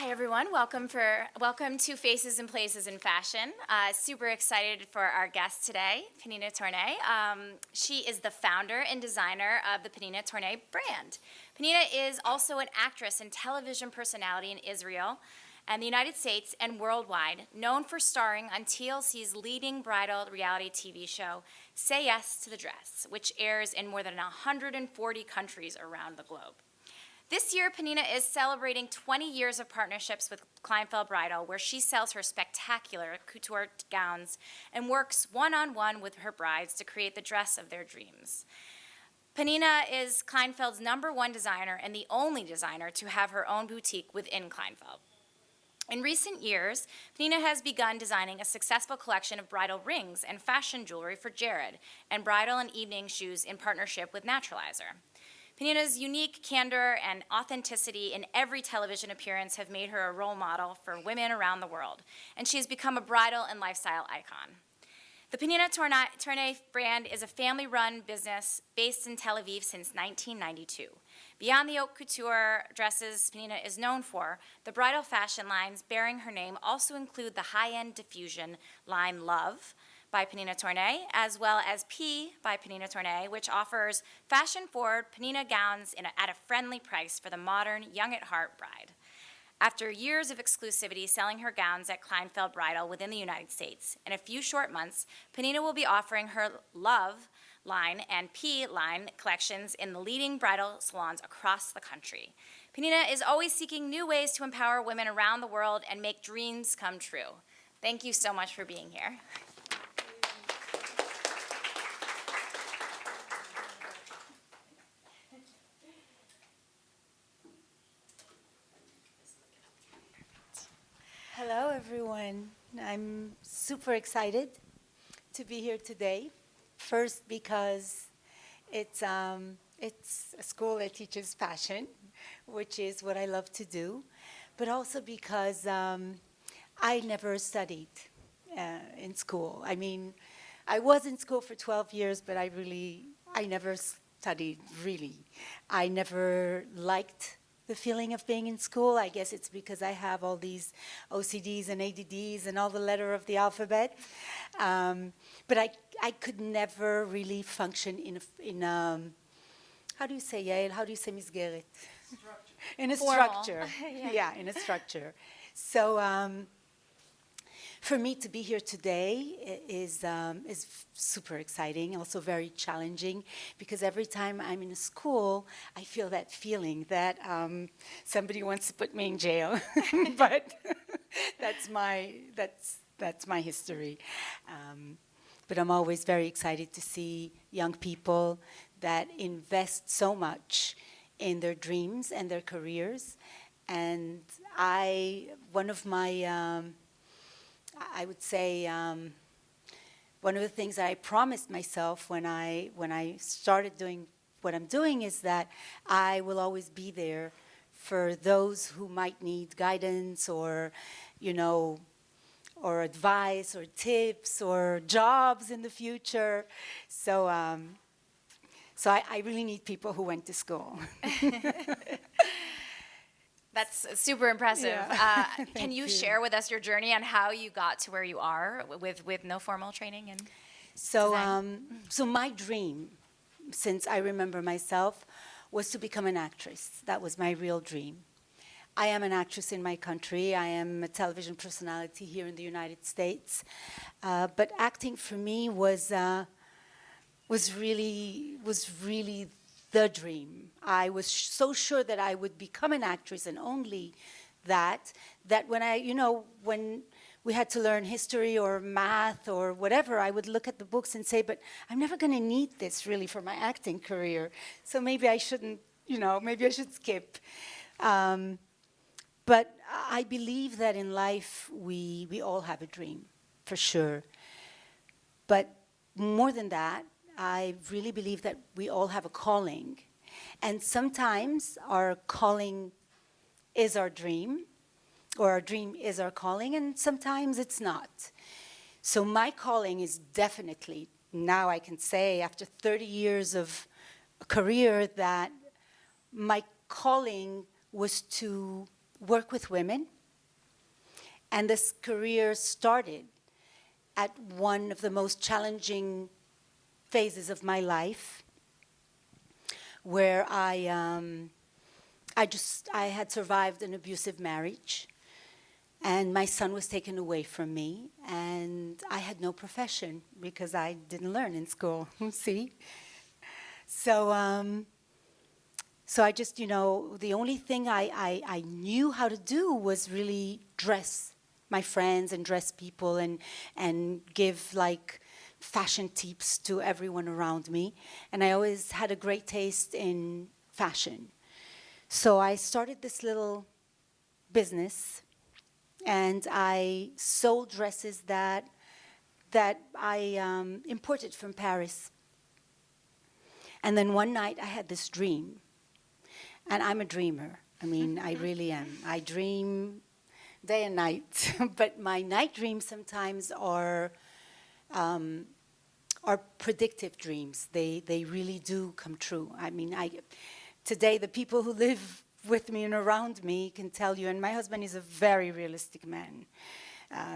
Hi everyone, welcome to Faces and Places in Fashion. Super excited for our guest today, Pnina Tornai. She is the founder and designer of the Pnina Tornai brand. Pnina is also an actress and television personality in Israel and the United States and worldwide, known for starring on TLC's leading bridal reality TV show, Say Yes to the Dress, which airs in more than 140 countries around the globe. This year, Pnina is celebrating 20 years of partnerships with Kleinfeld Bridal, where she sells her spectacular couture gowns and works one-on-one with her brides to create the dress of their dreams. Pnina is Kleinfeld's #1 designer and the only designer to have her own boutique within Kleinfeld. In recent years, Pnina has begun designing a successful collection of bridal rings and fashion jewelry for Jared, and bridal and evening shoes in partnership with Naturalizer. Pnina's unique candor and authenticity in every television appearance have made her a role model for women around the world, and she has become a bridal and lifestyle icon. The Pnina Tornai brand is a family-run business based in Tel Aviv since 1992. Beyond the haute couture dresses Pnina is known for, the bridal fashion lines bearing her name also include the high-end diffusion line Love by Pnina Tornai, as well as P by Pnina Tornai, which offers fashion-forward Pnina gowns at a friendly price for the modern, young-at-heart bride. After years of exclusivity selling her gowns at Kleinfeld Bridal within the United States, in a few short months, Pnina will be offering her Love line and P line collections in the leading bridal salons across the country. Pnina is always seeking new ways to empower women around the world and make dreams come true. Thank you so much for being here. Hello, everyone. I'm super excited to be here today. First, because it's a school that teaches fashion, which is what I love to do, but also because I never studied in school. I mean, I was in school for 12 years, but I never studied, really. I never liked the feeling of being in school. I guess it's because I have all these OCDs and ADDs and all the letter of the alphabet. But I could never really function in how do you say, Yael? How do you say מסגרת? Structure. In a Formal. structure. Yeah, in a structure. So for me to be here today is super exciting, also very challenging, because every time I'm in a school, I feel that feeling that somebody wants to put me in jail. But that's my history. But I'm always very excited to see young people that invest so much in their dreams and their careers. And one of my I would say one of the things that I promised myself when I started doing what I'm doing is that I will always be there for those who might need guidance or, or advice or tips or jobs in the future. So I really need people who went to school. That's super impressive. Yeah. Can you you. share with us your journey on how you got to where you are with no formal training and design? So my dream, since I remember myself, was to become an actress. That was my real dream. I am an actress in my country. I am a television personality here in the United States. But acting for me was really the dream. I was so sure that I would become an actress and only that when we had to learn history or math or whatever, I would look at the books and say, but I'm never going to need this really for my acting career. So maybe I shouldn't, maybe I should skip. But I believe that in life we all have a dream, for sure. But more than that, I really believe that we all have a calling. And sometimes our calling is our dream, or our dream is our calling, and sometimes it's not. So my calling is definitely, now I can say after 30 years of a career, that my calling was to work with women. And this career started at one of the most challenging phases of my life, where I had survived an abusive marriage, and my son was taken away from me, and I had no profession because I didn't learn in school. See, so I just, the only thing I knew how to do was really dress my friends and dress people and give like fashion tips to everyone around me. And I always had a great taste in fashion. So I started this little business, and I sold dresses that I imported from Paris. And then one night I had this dream. And I'm a dreamer. I mean, I really am. I dream day and night. But my night dreams sometimes are predictive dreams. They really do come true. I mean, today the people who live with me and around me can tell you, and my husband is a very realistic man.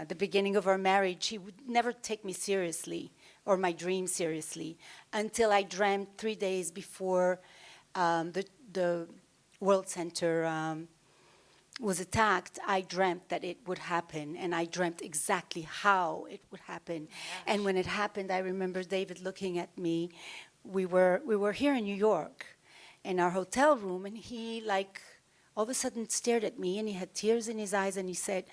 The beginning of our marriage, he would never take me seriously or my dreams seriously until I dreamt 3 days before the World Center was attacked. I dreamt that it would happen, and I dreamt exactly how it would happen. Gosh. And when it happened, I remember David looking at me. We were here in New York in our hotel room, and he all of a sudden stared at me, and he had tears in his eyes, and he said,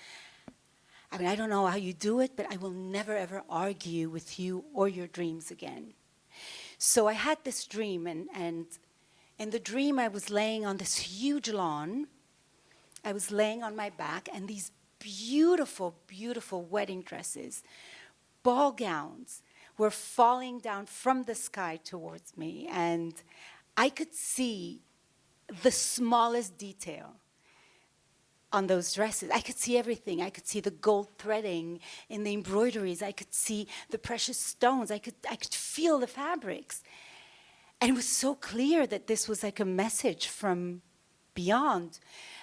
I mean, I don't know how you do it, but I will never ever argue with you or your dreams again. So I had this dream, and in the dream, I was laying on this huge lawn. I was laying on my back, and these beautiful, beautiful wedding dresses, ball gowns, were falling down from the sky towards me. And I could see the smallest detail on those dresses. I could see everything. I could see the gold threading in the embroideries. I could see the precious stones. I could feel the fabrics. And it was so clear that this was like a message from beyond.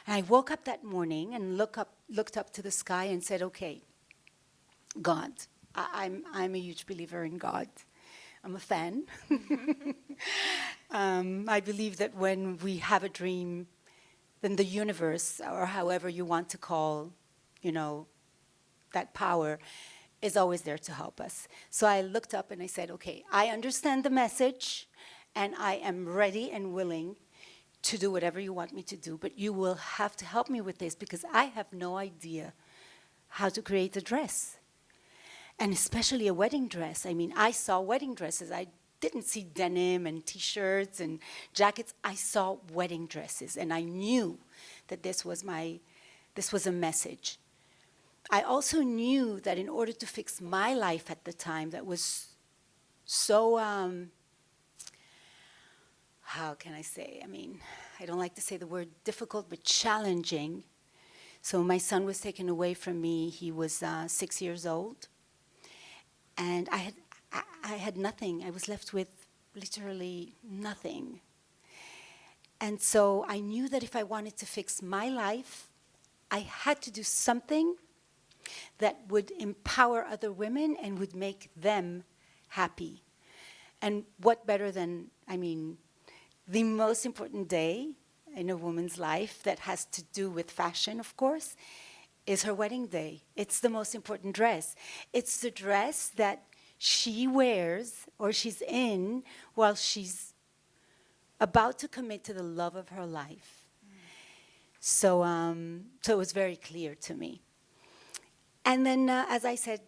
And I woke up that morning and looked up to the sky and said, okay, God, I'm a huge believer in God. I'm a fan. I believe that when we have a dream, then the universe, or however you want to call, that power, is always there to help us. So I looked up and I said, okay, I understand the message, and I am ready and willing to do whatever you want me to do, but you will have to help me with this because I have no idea how to create a dress. And especially a wedding dress. I mean, I saw wedding dresses. I didn't see denim and T-shirts and jackets. I saw wedding dresses, and I knew that this was a message. I also knew that in order to fix my life at the time that was so, how can I say? I mean, I don't like to say the word difficult, but challenging. So my son was taken away from me. He was 6 years old. And I had nothing. I was left with literally nothing. And so I knew that if I wanted to fix my life, I had to do something that would empower other women and would make them happy. And what better than, the most important day in a woman's life that has to do with fashion, of course, is her wedding day. It's the most important dress. It's the dress that she wears or she's in while she's about to commit to the love of her life. So it was very clear to me. And then, as I said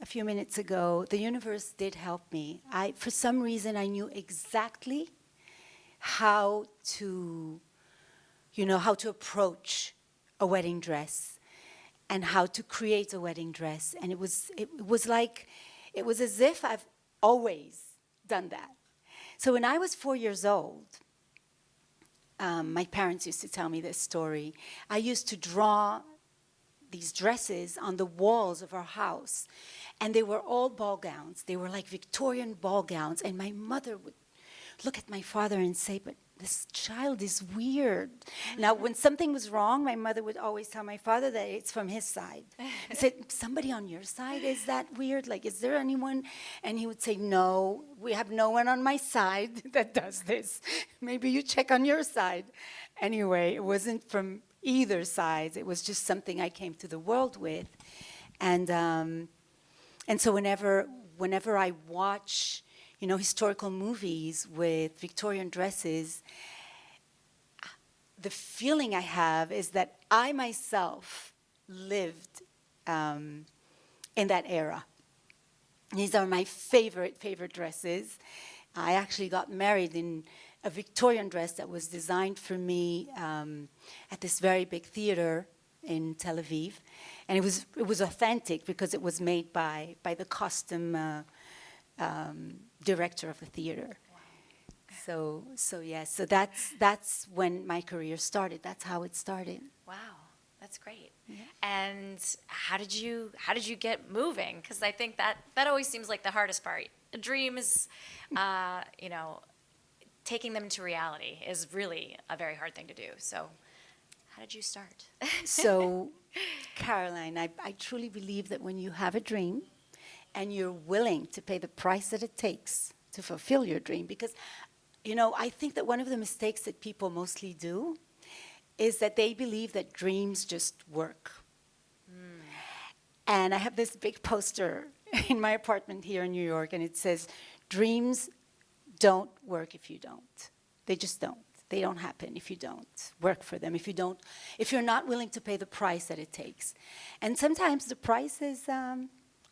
a few minutes ago, the universe did help me. For some reason, I knew exactly how to approach a wedding dress and how to create a wedding dress. And it was as if I've always done that. So when I was 4 years old, my parents used to tell me this story. I used to draw these dresses on the walls of our house, and they were all ball gowns. They were like Victorian ball gowns, and my mother would look at my father and say, but this child is weird. Now, when something was wrong, my mother would always tell my father that it's from his side. I said, somebody on your side, is that weird? Like, is there anyone? And he would say, no, we have no one on my side that does this. Maybe you check on your side. Anyway, it wasn't from either side. It was just something I came to the world with. And so whenever I watch, historical movies with Victorian dresses, the feeling I have is that I myself lived in that era. These are my favorite dresses. I actually got married in a Victorian dress that was designed for me at this very big theater in Tel Aviv. And it was authentic because it was made by the costume director of the theater. Wow. So that's when my career started. That's how it started. Wow, that's great. Yeah. And how did you get moving? Because I think that always seems like the hardest part. A dream is, taking them into reality is really a very hard thing to do. So how did you start? So, Caroline, I truly believe that when you have a dream and you're willing to pay the price that it takes to fulfill your dream, because, I think that one of the mistakes that people mostly do is that they believe that dreams just work. Mm. And I have this big poster in my apartment here in New York, and it says, dreams don't work if you don't. They just don't. They don't happen if you don't work for them, if you're not willing to pay the price that it takes. And sometimes the price is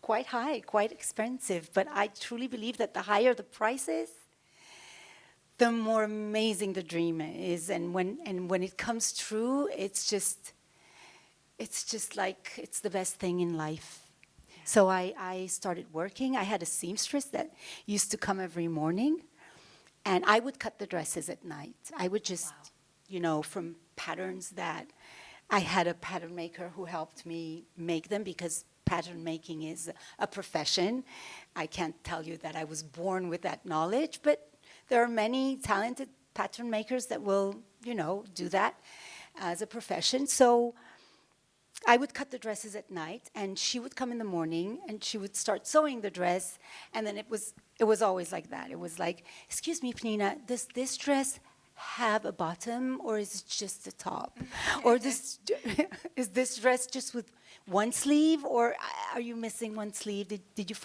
quite high, quite expensive, but I truly believe that the higher the price is, the more amazing the dream is. And when it comes true, it's just like it's the best thing in life. Yeah. So I started working. I had a seamstress that used to come every morning. And I would cut the dresses at night. I would just, from patterns that I had a pattern maker who helped me make them, because pattern making is a profession. I can't tell you that I was born with that knowledge, but there are many talented pattern makers that will, do that as a profession. So I would cut the dresses at night, and she would come in the morning, and she would start sewing the dress, and then it was always like that. It was like, excuse me, Pnina, does this dress have a bottom, or is it just a top? Or is this dress just with one sleeve, or are you missing one sleeve? Did you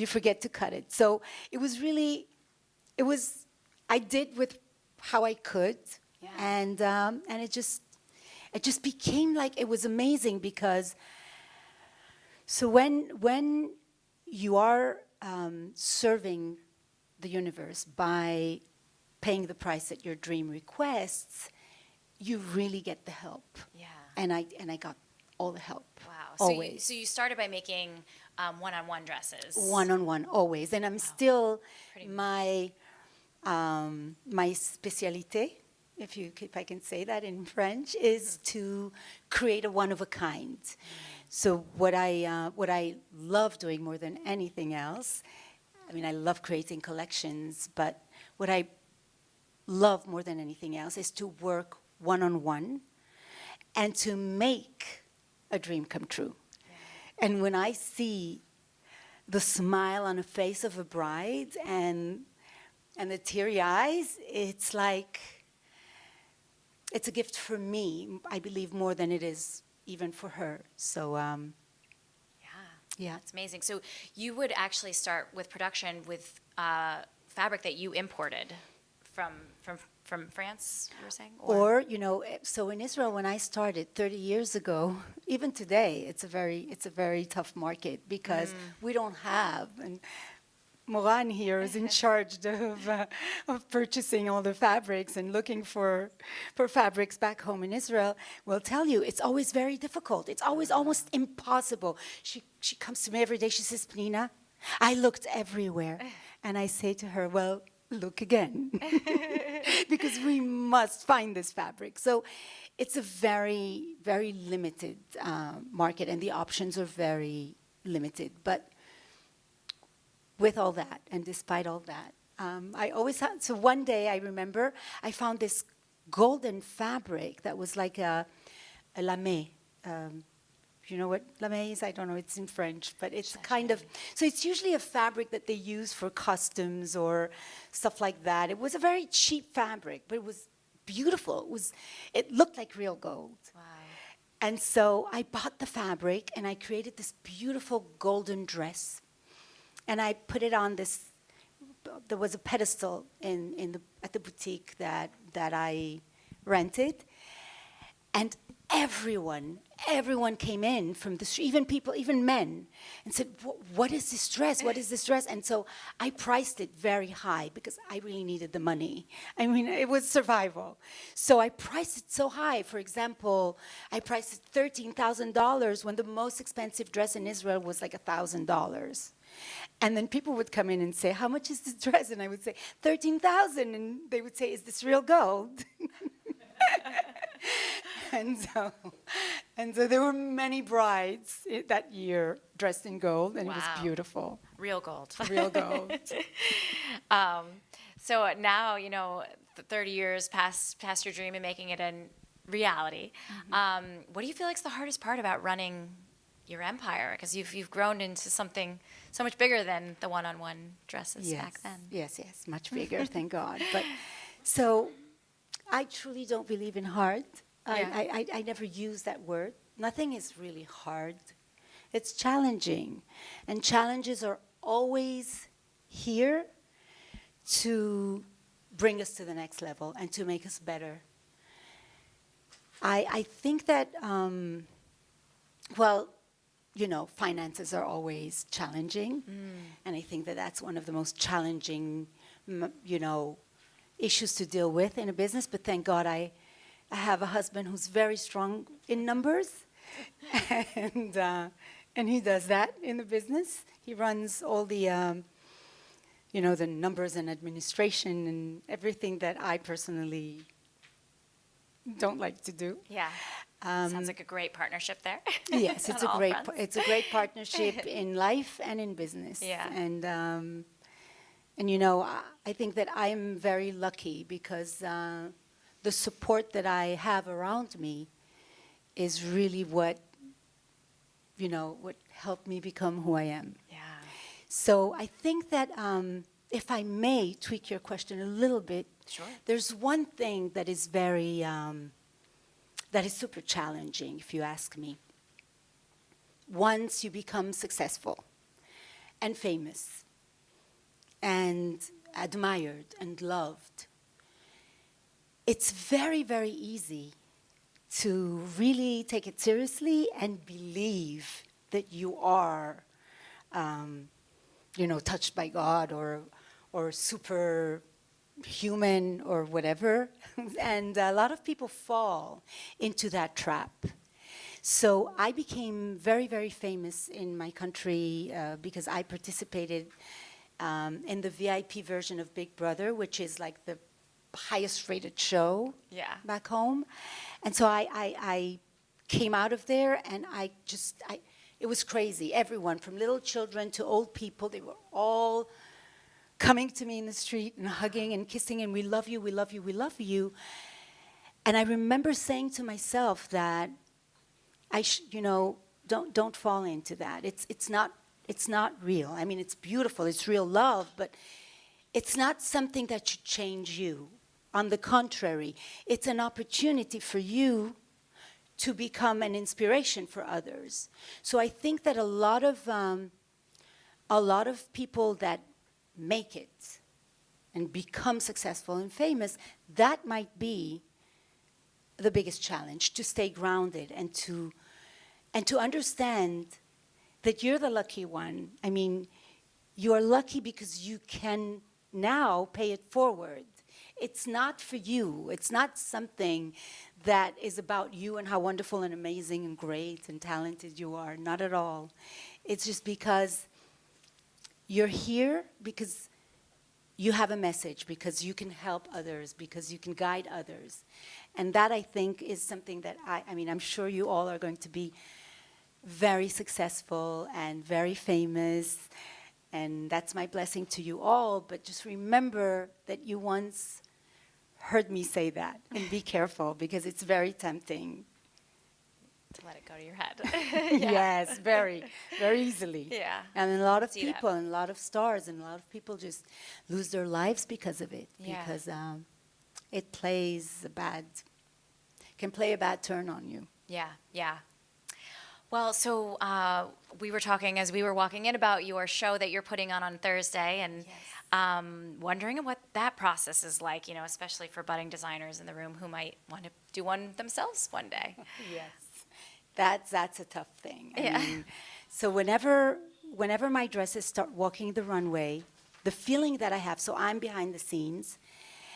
forget to cut it? So I did with how I could, yeah. And it just became like, it was amazing, because so when you are serving the universe by paying the price that your dream requests, you really get the help. Yeah. And I got all the help. Wow. Always. So you started by making one-on-one dresses. One-on-one, always. And I'm still, my spécialité, if I can say that in French, is to create a one-of-a-kind. So what I love doing more than anything else, I love creating collections, but what I love more than anything else is to work one-on-one and to make a dream come true. Yeah. And when I see the smile on the face of a bride and the teary eyes, it's like, it's a gift for me, I believe, more than it is even for her. So, yeah. That's amazing. So you would actually start with production with fabric that you imported from France, you were saying? Or, so in Israel, when I started 30 years ago, even today, it's a very tough market, because we don't have, and Moran here is in charge of purchasing all the fabrics and looking for fabrics back home in Israel, will tell you it's always very difficult. It's always almost impossible. She comes to me every day, she says, Pnina, I looked everywhere. And I say to her, well, look again, because we must find this fabric. So it's a very, very limited market, and the options are very limited. But with all that, and despite all that, I always had, so one day I remember I found this golden fabric that was like a lamé. You know what lamé is? I don't know, it's in French, but it's kind of, so it's usually a fabric that they use for customs or stuff like that. It was a very cheap fabric, but it was beautiful. It looked like real gold. Wow. And so I bought the fabric and I created this beautiful golden dress. And I put it on this, there was a pedestal at the boutique that I rented. And everyone came in from the street, even men, and said, what is this dress? What is this dress? And so I priced it very high because I really needed the money. I mean, it was survival. So I priced it so high. For example, I priced it $13,000 when the most expensive dress in Israel was like $1,000. And then people would come in and say, how much is this dress? And I would say, 13,000. And they would say, is this real gold? And so there were many brides that year dressed in gold, and it was beautiful. Real gold. Real gold. So now, 30 years past your dream and making it a reality. What do you feel like is the hardest part about running your empire? Because you've grown into something so much bigger than the one-on-one dresses back then. Yes, much bigger, thank God. But so I truly don't believe in hard. I never use that word. Nothing is really hard. It's challenging. And challenges are always here to bring us to the next level and to make us better. I think that, finances are always challenging. And I think that that's one of the most challenging, issues to deal with in a business. But thank God I have a husband who's very strong in numbers, and he does that in the business. He runs all the, the numbers and administration and everything that I personally don't like to do. Yeah, sounds like a great partnership there. Yes, it's a great partnership in life and in business. Yeah, and I think that I'm very lucky because the support that I have around me is really what helped me become who I am. Yeah. So I think that if I may tweak your question a little bit, sure. There's one thing that is very, that is super challenging, if you ask me. Once you become successful and famous and admired and loved, it's very, very easy to really take it seriously and believe that you are, touched by God or super human or whatever. And a lot of people fall into that trap. So I became very, very famous in my country because I participated in the VIP version of Big Brother, which is like the highest rated show back home. And so I came out of there and it was crazy. Everyone, from little children to old people, they were all coming to me in the street and hugging and kissing and we love you, we love you, we love you. And I remember saying to myself that don't fall into that. It's not real. I mean, it's beautiful, it's real love, but it's not something that should change you. On the contrary, it's an opportunity for you to become an inspiration for others. So I think that a lot of people that make it and become successful and famous, that might be the biggest challenge, to stay grounded and to understand that you're the lucky one. I mean, you are lucky because you can now pay it forward. It's not for you. It's not something that is about you and how wonderful and amazing and great and talented you are. Not at all. It's just because you're here because you have a message, because you can help others, because you can guide others. And that, I think, is something that I'm sure you all are going to be very successful and very famous. And that's my blessing to you all. But just remember that you once heard me say that. And be careful, because it's very tempting. To let it go to your head. Yes, very, very easily. Yeah. And a lot of See that. people, and a lot of stars, and a lot of people just lose their lives because of it. Yeah. Because it can play a bad turn on you. Yeah, yeah. Well, so we were talking as we were walking in about your show that you're putting on Thursday, and wondering what that process is like, you know, especially for budding designers in the room who might want to do one themselves one day. Yes. That's a tough thing. I Yeah. mean, so whenever my dresses start walking the runway, the feeling that I have, so I'm behind the scenes,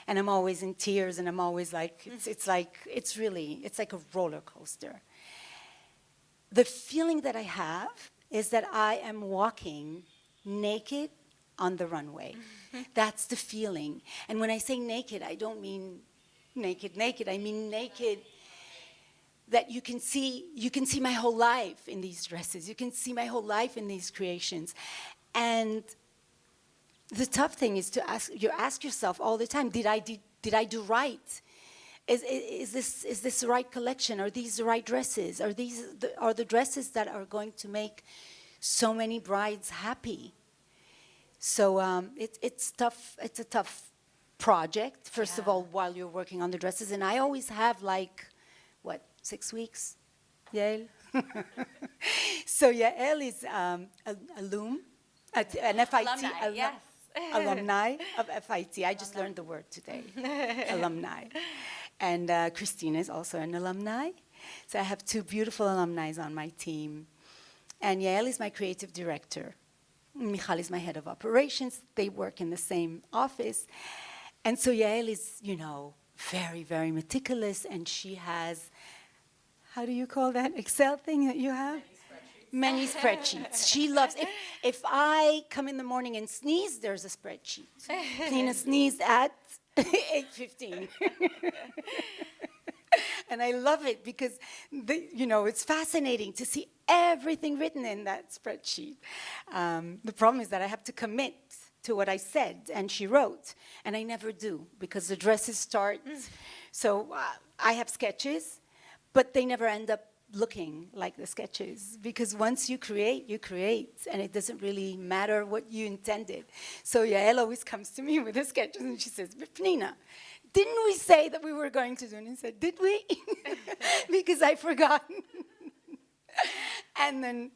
and I'm always in tears, and I'm always like, it's like a roller coaster. The feeling that I have is that I am walking naked on the runway. That's the feeling. And when I say naked, I don't mean naked. I mean naked that you can see my whole life in these dresses. You can see my whole life in these creations. And the tough thing is you ask yourself all the time, did I do right? Is this the right collection? Are these the right dresses? Are the dresses that are going to make so many brides happy? So it's tough. It's a tough project, first of all, while you're working on the dresses. And I always have 6 weeks, Yael? So Yael is an FIT. Alumni, yes. Alumni of FIT. I just learned the word today. Alumni. And Christina is also an alumni. So I have 2 beautiful alumni on my team. And Yael is my creative director. Michal is my head of operations. They work in the same office. And so Yael is, very, very meticulous, and she has, how do you call that Excel thing that you have? Many spreadsheets. She loves, if I come in the morning and sneeze, there's a spreadsheet. Pnina sneezed at 8:15. And I love it because, it's fascinating to see everything written in that spreadsheet. The problem is that I have to commit to what I said and she wrote, and I never do because the dresses start. So I have sketches, but they never end up looking like the sketches, because once you create, and it doesn't really matter what you intended. So Yael always comes to me with the sketches and she says, "But Pnina, didn't we say that we were going to do it?" And I said, "Did we?" Because I forgot. And then,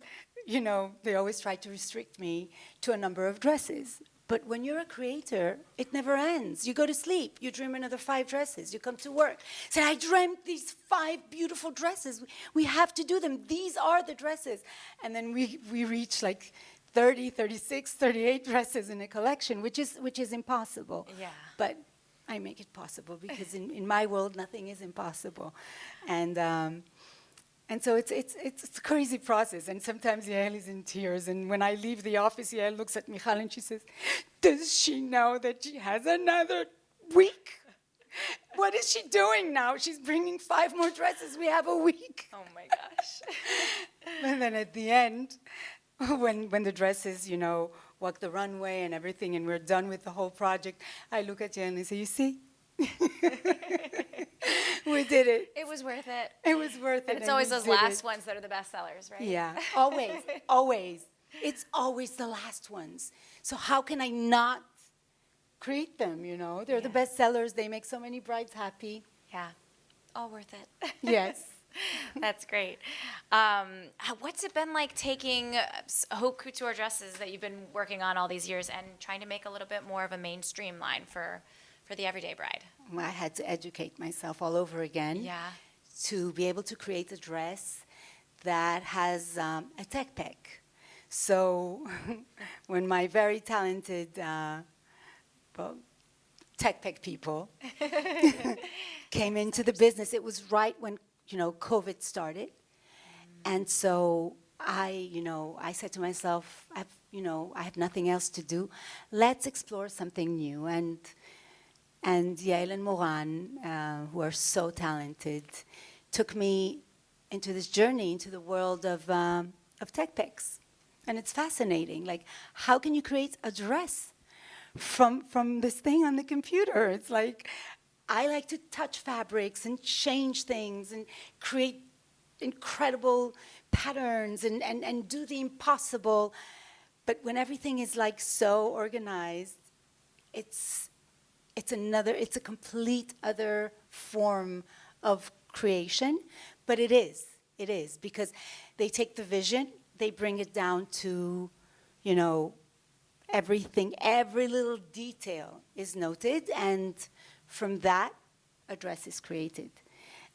they always try to restrict me to a number of dresses. But when you're a creator, it never ends. You go to sleep, you dream another 5 dresses, you come to work. Say, "I dreamt these 5 beautiful dresses. We have to do them. These are the dresses." And then we reach 30, 36, 38 dresses in a collection, which is impossible. Yeah. But I make it possible because in my world, nothing is impossible. And so it's a crazy process. And sometimes Yael is in tears. And when I leave the office, Yael looks at Michal and she says, "Does she know that she has another week? What is she doing now? She's bringing 5 more dresses. We have a week." Oh my gosh. And then at the end, when the dresses, walk the runway and everything, and we're done with the whole project, I look at Yael and I say, "You see? We did it. It was worth it. It was worth it." And it's always those last ones that are the best sellers, right? Yeah, always, always. It's always the last ones. So how can I not create them, They're the best sellers. They make so many brides happy. Yeah. All worth it. Yes. That's great. What's it been like taking haute couture dresses that you've been working on all these years and trying to make a little bit more of a mainstream line for the everyday bride? I had to educate myself all over again. Yeah. To be able to create a dress that has a tech pack. So when my very talented tech pack people came into the business, it was right when COVID started. And so I said to myself, I have nothing else to do. Let's explore something new. And Yael and Moran, who are so talented, took me into this journey into the world of tech packs. And it's fascinating. Like, how can you create a dress from this thing on the computer? It's like, I like to touch fabrics and change things and create incredible patterns and do the impossible. But when everything is like so organized, it's it's a complete other form of creation. But it is, because they take the vision, they bring it down to, you know, everything, every little detail is noted, and from that, a dress is created.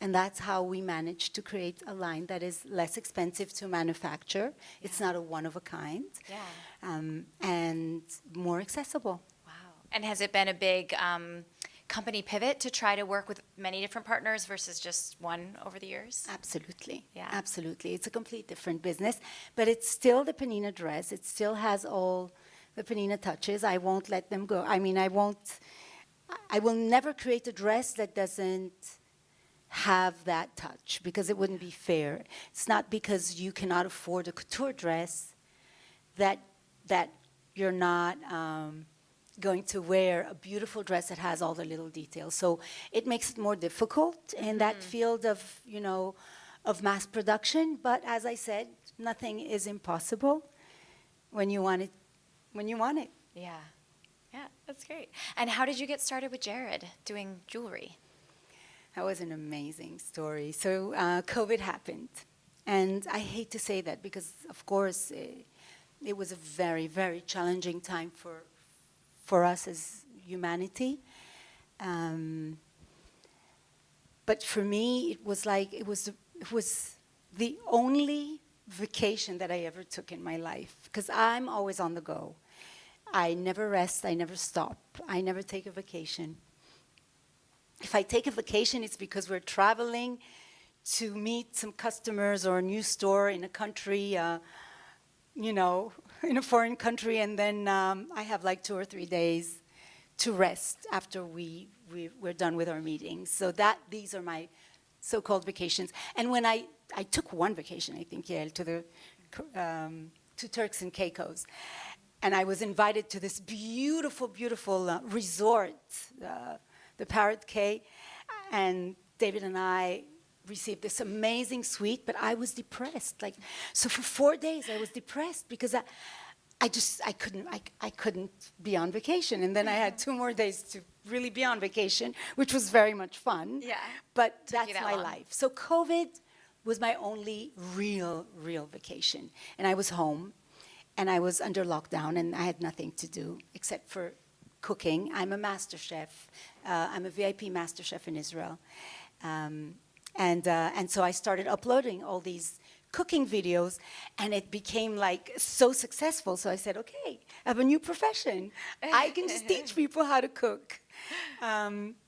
And that's how we managed to create a line that is less expensive to manufacture. Yeah. It's not a one of a kind. Yeah. And more accessible. Wow. And has it been a big company pivot to try to work with many different partners versus just one over the years? Absolutely. Yeah. Absolutely. It's a complete different business, but it's still the Pnina dress. It still has all the Pnina touches. I won't let them go. I mean, I will never create a dress that doesn't have that touch, because it wouldn't be fair. It's not because you cannot afford a couture dress that you're not going to wear a beautiful dress that has all the little details. So it makes it more difficult in that field of, you know, of mass production. But as I said, nothing is impossible when you want it. When you want it. Yeah. Yeah, that's great. And how did you get started with Jared doing jewelry? That was an amazing story. So COVID happened. And I hate to say that because, of course, it was a very, very challenging time for us as humanity. But for me, it was like, it was the only vacation that I ever took in my life, because I'm always on the go. I never rest, I never stop, I never take a vacation. If I take a vacation, it's because we're traveling to meet some customers or a new store in a country, you know, in a foreign country, and then I have like 2 or 3 days to rest after we're done with our meetings. So these are my so-called vacations. And when I took one vacation, I think, Yael, to Turks and Caicos. And I was invited to this beautiful, beautiful resort, the Parrot Cay. And David and I received this amazing suite, but I was depressed. So for 4 days, I was depressed because I couldn't be on vacation. And then I had 2 more days to really be on vacation, which was very much fun. Yeah. But that's my life. So COVID was my only real vacation. And I was home, and I was under lockdown, and I had nothing to do except for cooking. I'm a master chef. I'm a VIP master chef in Israel. And so I started uploading all these cooking videos, and it became like so successful. So I said, okay, I have a new profession. I can just teach people how to cook.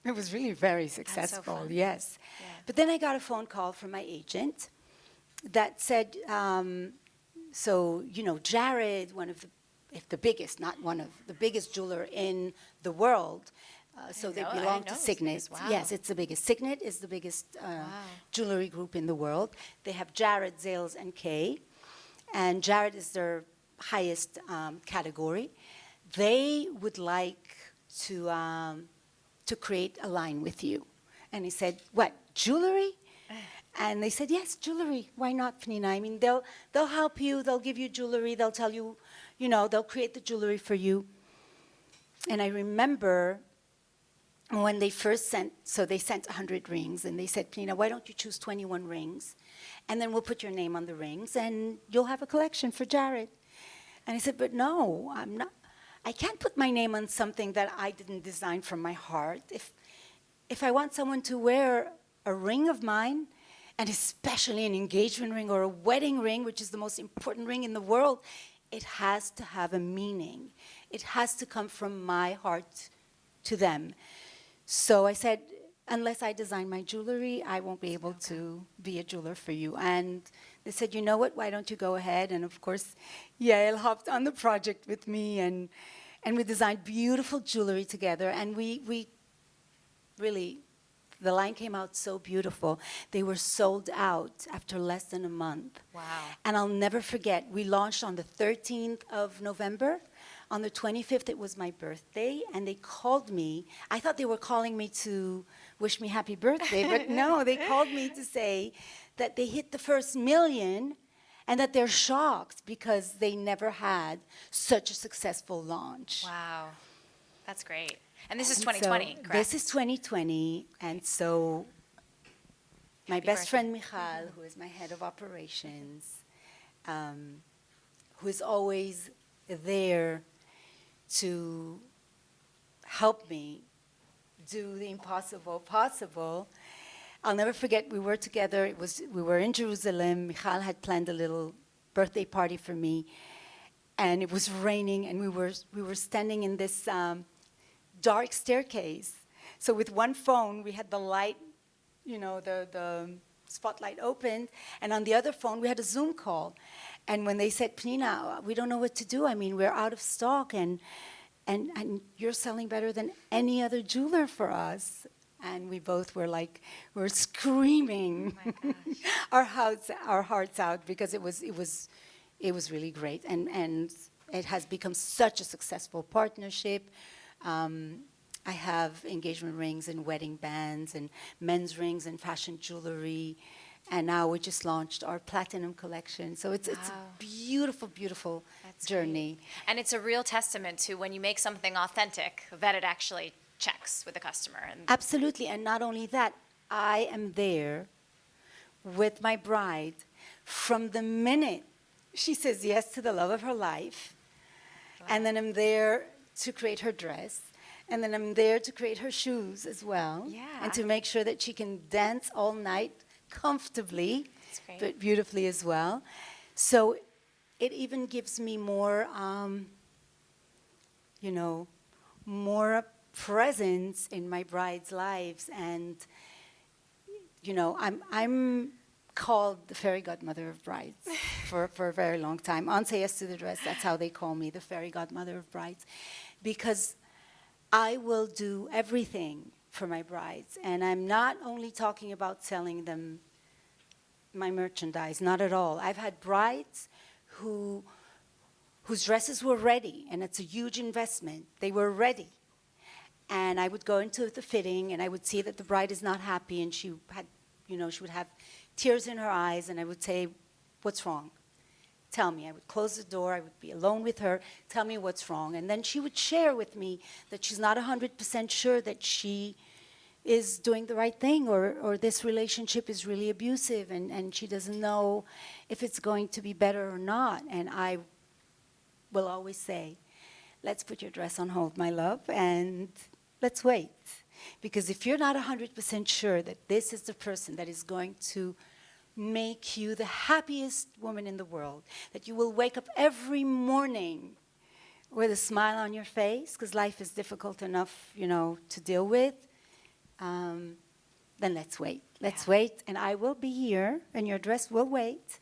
It was really very successful, so yes. Yeah. But then I got a phone call from my agent that said, so, you know, Jared, one of the biggest, not one of the biggest jeweler in the world, so they belong to Signet. Wow. Yes, it's the biggest. Signet is the biggest jewelry group in the world. They have Jared, Zales, and Kay. And Jared is their highest category. They would like to create a line with you. And he said, what, jewelry? And they said, yes, jewelry. Why not, Pnina? I mean, they'll help you. They'll give you jewelry. They'll tell you, you know, they'll create the jewelry for you. And I remember when they first sent, so they sent 100 rings, and they said, Pnina, why don't you choose 21 rings? And then we'll put your name on the rings, and you'll have a collection for Jared. And I said, but no, I'm not. I can't put my name on something that I didn't design from my heart. If I want someone to wear a ring of mine, and especially an engagement ring or a wedding ring, which is the most important ring in the world, it has to have a meaning. It has to come from my heart to them. So I said, unless I design my jewelry, I won't be able to be a jeweler for you. And they said, you know what, why don't you go ahead? And of course, Yael hopped on the project with me, and we designed beautiful jewelry together. And we really, the line came out so beautiful. They were sold out after less than a month. Wow. And I'll never forget, we launched on the 13th of November. On the 25th, it was my birthday, and they called me. I thought they were calling me to wish me happy birthday, but no, they called me to say that they hit the first million and that they're shocked because they never had such a successful launch. Wow. That's great. And this is And 2020, so correct? This is 2020, and so my Happy best birthday. friend Michal, who is my head of operations, who is always there to help me do the impossible possible. I'll never forget, we were together, we were in Jerusalem. Michal had planned a little birthday party for me, and it was raining, and we were standing in this dark staircase. So with one phone, we had the light, the spotlight opened, and on the other phone, we had a Zoom call. And when they said, Pnina, we don't know what to do. I mean, we're out of stock, and you're selling better than any other jeweler for us. And we both were like, we're screaming our hearts out because it was really great. And it has become such a successful partnership. I have engagement rings and wedding bands and men's rings and fashion jewelry. And now we just launched our platinum collection. So it's a beautiful, beautiful That's journey. great. And it's a real testament to when you make something authentic, that it actually checks with the customer. And Absolutely. And not only that, I am there with my bride from the minute she says yes to the love of her life. Wow. And then I'm there to create her dress. And then I'm there to create her shoes as well. Yeah. And to make sure that she can dance all night comfortably, That's great. but beautifully as well. So it even gives me more, more presence in my brides' lives. And, I'm called the fairy godmother of brides for a very long time. On Say Yes to the Dress, that's how they call me, the fairy godmother of brides. Because I will do everything for my brides. And I'm not only talking about selling them my merchandise, not at all. I've had brides whose dresses were ready, and it's a huge investment. They were ready. And I would go into the fitting, and I would see that the bride is not happy, and she had, she would have tears in her eyes, and I would say, what's wrong? Tell me. I would close the door. I would be alone with her. Tell me what's wrong. And then she would share with me that she's not 100% sure that she is doing the right thing, or this relationship is really abusive, and she doesn't know if it's going to be better or not. And I will always say, let's put your dress on hold, my love, and let's wait. Because if you're not 100% sure that this is the person that is going to make you the happiest woman in the world, that you will wake up every morning with a smile on your face, because life is difficult enough, to deal with, then let's wait. Let's wait, and I will be here, and your dress will wait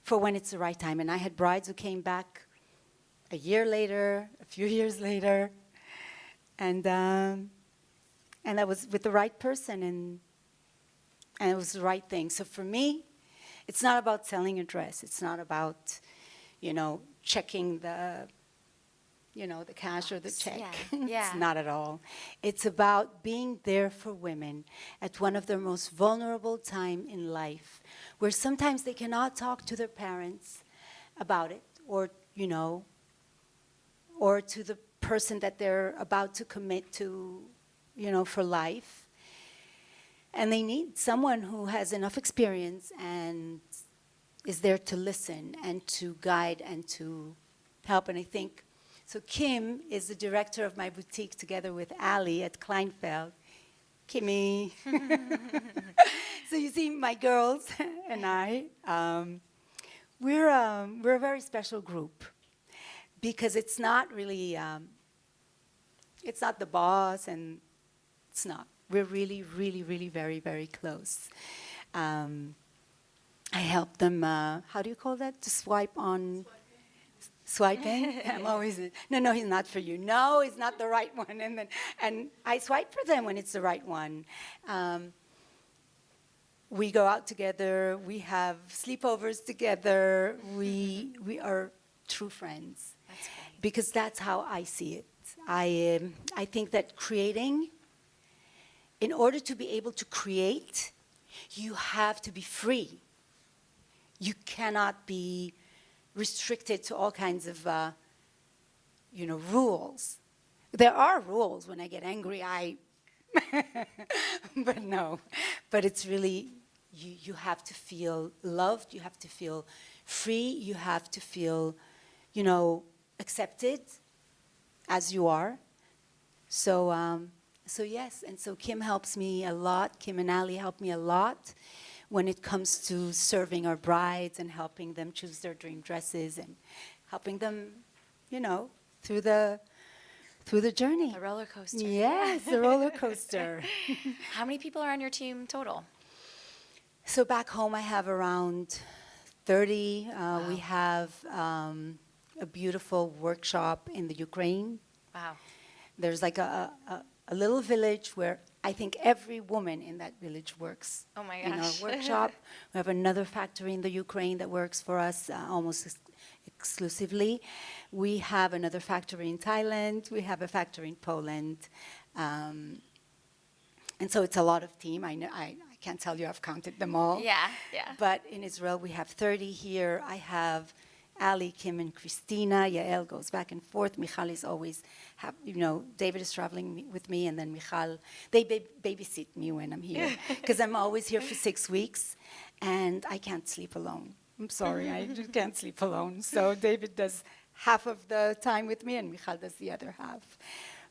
for when it's the right time. And I had brides who came back a year later, a few years later, and that was with the right person, and it was the right thing. So for me, it's not about selling a dress. It's not about, checking the cash or the check. Yeah. It's not at all. It's about being there for women at one of their most vulnerable time in life, where sometimes they cannot talk to their parents about it, or to the person that they're about to commit to, for life. And they need someone who has enough experience and is there to listen and to guide and to help. And I think, so Kim is the director of my boutique together with Ali at Kleinfeld. Kimmy. So you see, my girls and I, we're a very special group, because it's not really, it's not the boss, and it's not. We're really, really, really very, very close. I help them, how do you call that? To swipe on, swiping. I'm always, no, he's not for you. No, it's not the right one. And I swipe for them when it's the right one. We go out together. We have sleepovers together. We are true friends. That's great. Because that's how I see it. I think that creating, in order to be able to create, you have to be free. You cannot be restricted to all kinds of, rules. There are rules. When I get angry, but no. But it's really, you have to feel loved. You have to feel free. You have to feel, accepted as you are. So yes, and so Kim helps me a lot. Kim and Ali help me a lot when it comes to serving our brides and helping them choose their dream dresses and helping them, through the journey. A roller coaster. Yes, the roller coaster. How many people are on your team total? So back home, I have around 30. Wow. We have a beautiful workshop in the Ukraine. Wow. There's like a little village where I think every woman in that village works. Oh my In our gosh. workshop. We have another factory in the Ukraine that works for us almost exclusively. We have another factory in Thailand. We have a factory in Poland. And so it's a lot of team. I can't tell you I've counted them all. Yeah. But in Israel, we have 30 here. I have Ali, Kim, and Christina. Yael goes back and forth. Michal is always, David is traveling with me, and then Michal, they babysit me when I'm here, because I'm always here for 6 weeks, and I can't sleep alone. I'm sorry, I just can't sleep alone. So David does half of the time with me, and Michal does the other half.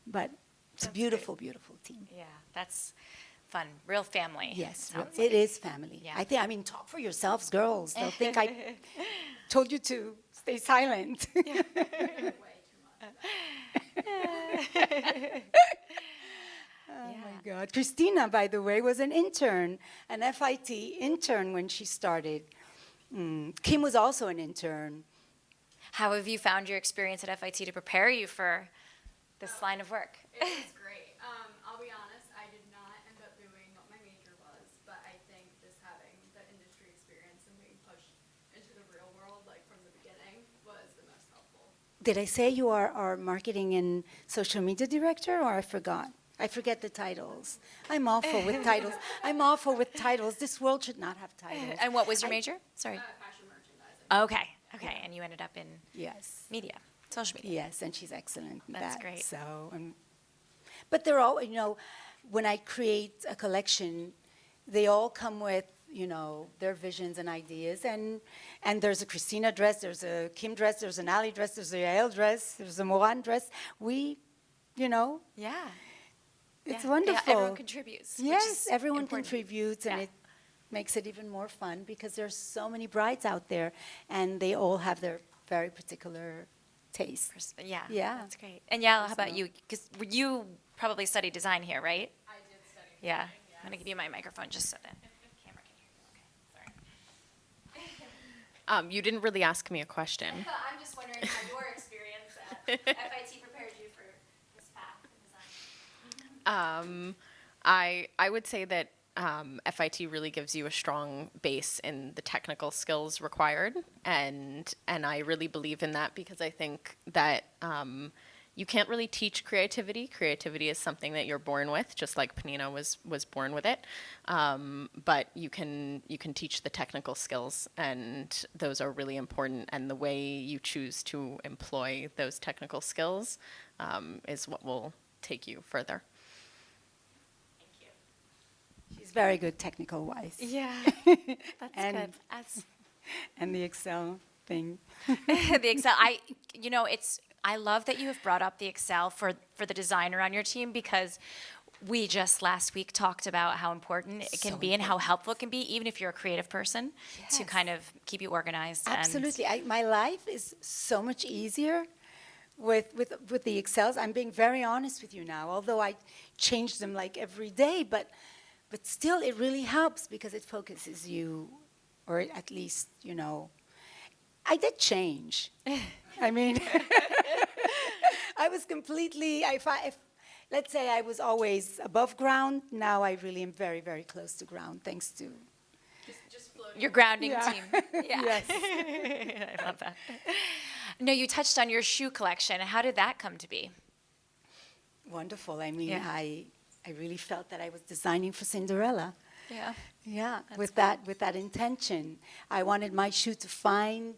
But it's a beautiful, beautiful team. Yeah, that's fun. Real family. Yes, sounds it is family. Yeah. Talk for yourselves, girls. They'll think I told you to stay silent. Oh my God. Christina, by the way, was an intern, an FIT intern when she started. Kim was also an intern. How have you found your experience at FIT to prepare you for this line of work? It was great. I'll be honest, I did not end up doing what my major was, but I think just having the industry experience and being pushed into the real world, like from the beginning, was the most helpful. Did I say you are our marketing and social media director, or I forgot? I forget the titles. I'm awful with titles. This world should not have titles. And what was your major? Sorry. Fashion merchandising. Okay. And you ended up in Yes. media, social media. Yes, and she's excellent in That's that. great. So, but they're all, when I create a collection, they all come with, their visions and ideas. And there's a Christina dress, there's a Kim dress, there's an Ali dress, there's a Yael dress, there's a Moran dress. Yeah. It's Yeah, wonderful. everyone contributes. which Yes, is everyone important. contributes, and Yeah. it makes it even more fun because there's so many brides out there, and they all have their very particular taste. Yeah. Yeah. That's great. And yeah, how about So- you? Because you probably studied design here, right? I did study Yeah. fashion, I'm going to give you my microphone just so that the camera can hear you. Okay. Sorry. You didn't really ask me a question. I'm just wondering how your experience at FIT prepared you for this path in design. I would say that FIT really gives you a strong base in the technical skills required, and I really believe in that because I think that you can't really teach creativity. Creativity is something that you're born with, just like Pnina was born with it. But you can teach the technical skills, and those are really important. And the way you choose to employ those technical skills is what will take you further. Thank you. She's very good technical-wise. Yeah. That's And- good. As And the Excel thing. the Excel, I love that you have brought up the Excel for the designer on your team because we just last week talked about how important it can So be and how helpful it can be, even if you're a creative person, to Yes. kind of keep you organized. Absolutely. My life is so much easier with the Excels. I'm being very honest with you now, although I change them like every day, but still it really helps because it focuses you, or at least, I did change. I mean, I was completely, if let's say I was always above ground, now I really am very, very close to ground, thanks to. Just floating. Your grounding Yeah. team. Yeah. Yes. I love that. No, you touched on your shoe collection. How did that come to be? Wonderful. I mean, Yeah. I really felt that I was designing for Cinderella. Yeah. Yeah, That's with that intention. I wanted my shoe to find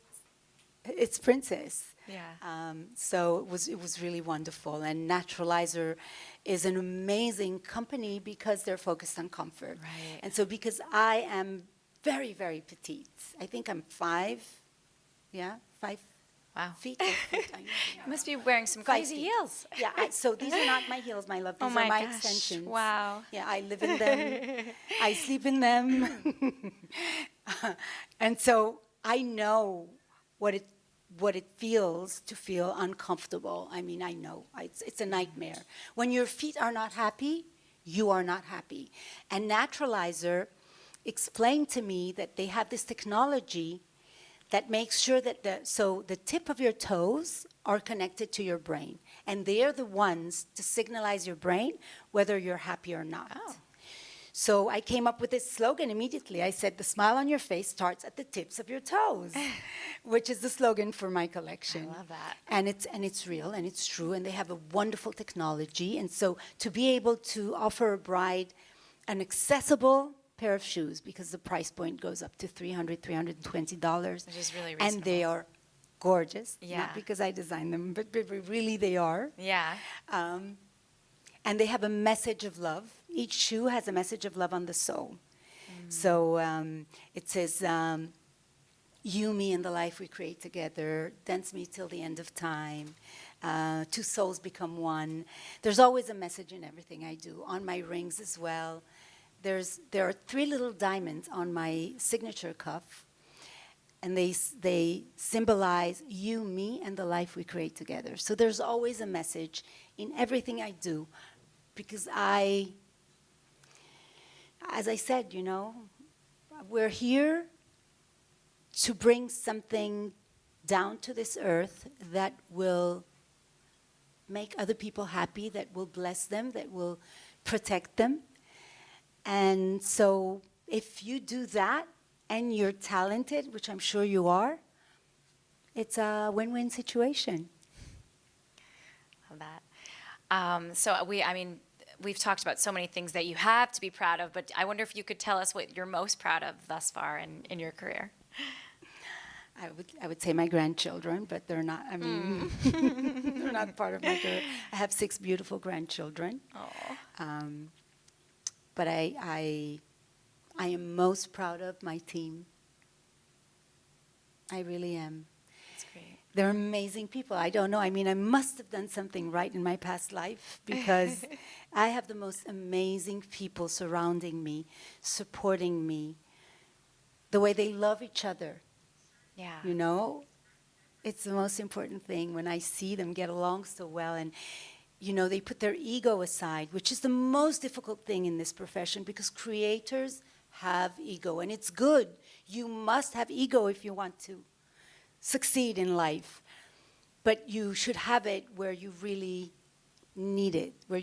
its princess. Yeah. So it was really wonderful. And Naturalizer is an amazing company because they're focused on comfort. Right. And so because I am very, very petite, I think I'm 5 Wow. feet. 8 feet, I know. You must be wearing some 5 crazy feet. heels. Yeah, so these are not my heels, my love. Oh These my are my gosh. extensions. Wow. Yeah, I live in them. I sleep in them. And so I know what it feels to feel uncomfortable. I mean, I know. It's a nightmare. When your feet are not happy, you are not happy. And Naturalizer explained to me that they have this technology that makes sure that the tip of your toes are connected to your brain. And they are the ones to signalize your brain whether you're happy or not. Oh. So I came up with this slogan immediately. I said, the smile on your face starts at the tips of your toes, which is the slogan for my collection. I love that. And it's real and it's true, and they have a wonderful technology. And so to be able to offer a bride an accessible pair of shoes, because the price point goes up to $300, $320. Which is really And they reasonable. are gorgeous. Yeah. Not because I designed them, but really they are. Yeah. And they have a message of love. Each shoe has a message of love on the sole. So it says, you, me, and the life we create together, dance me till the end of time. Two souls become one. There's always a message in everything I do. On my rings as well. There are 3 little diamonds on my signature cuff. And they symbolize you, me, and the life we create together. So there's always a message in everything I do. Because as I said, we're here to bring something down to this earth that will make other people happy, that will bless them, that will protect them. And so if you do that and you're talented, which I'm sure you are, it's a win-win situation. Love that. We've talked about so many things that you have to be proud of, but I wonder if you could tell us what you're most proud of thus far in your career. I would say my grandchildren, but they're not, they're not part of my career. I have 6 beautiful grandchildren. Oh. But I am most proud of my team. I really am. That's great. They're amazing people. I don't know. I mean, I must have done something right in my past life because I have the most amazing people surrounding me, supporting me, the way they love each other. Yeah. It's the most important thing when I see them get along so well. And, they put their ego aside, which is the most difficult thing in this profession because creators have ego. And it's good. You must have ego if you want to succeed in life. But you should have it where you really need it, where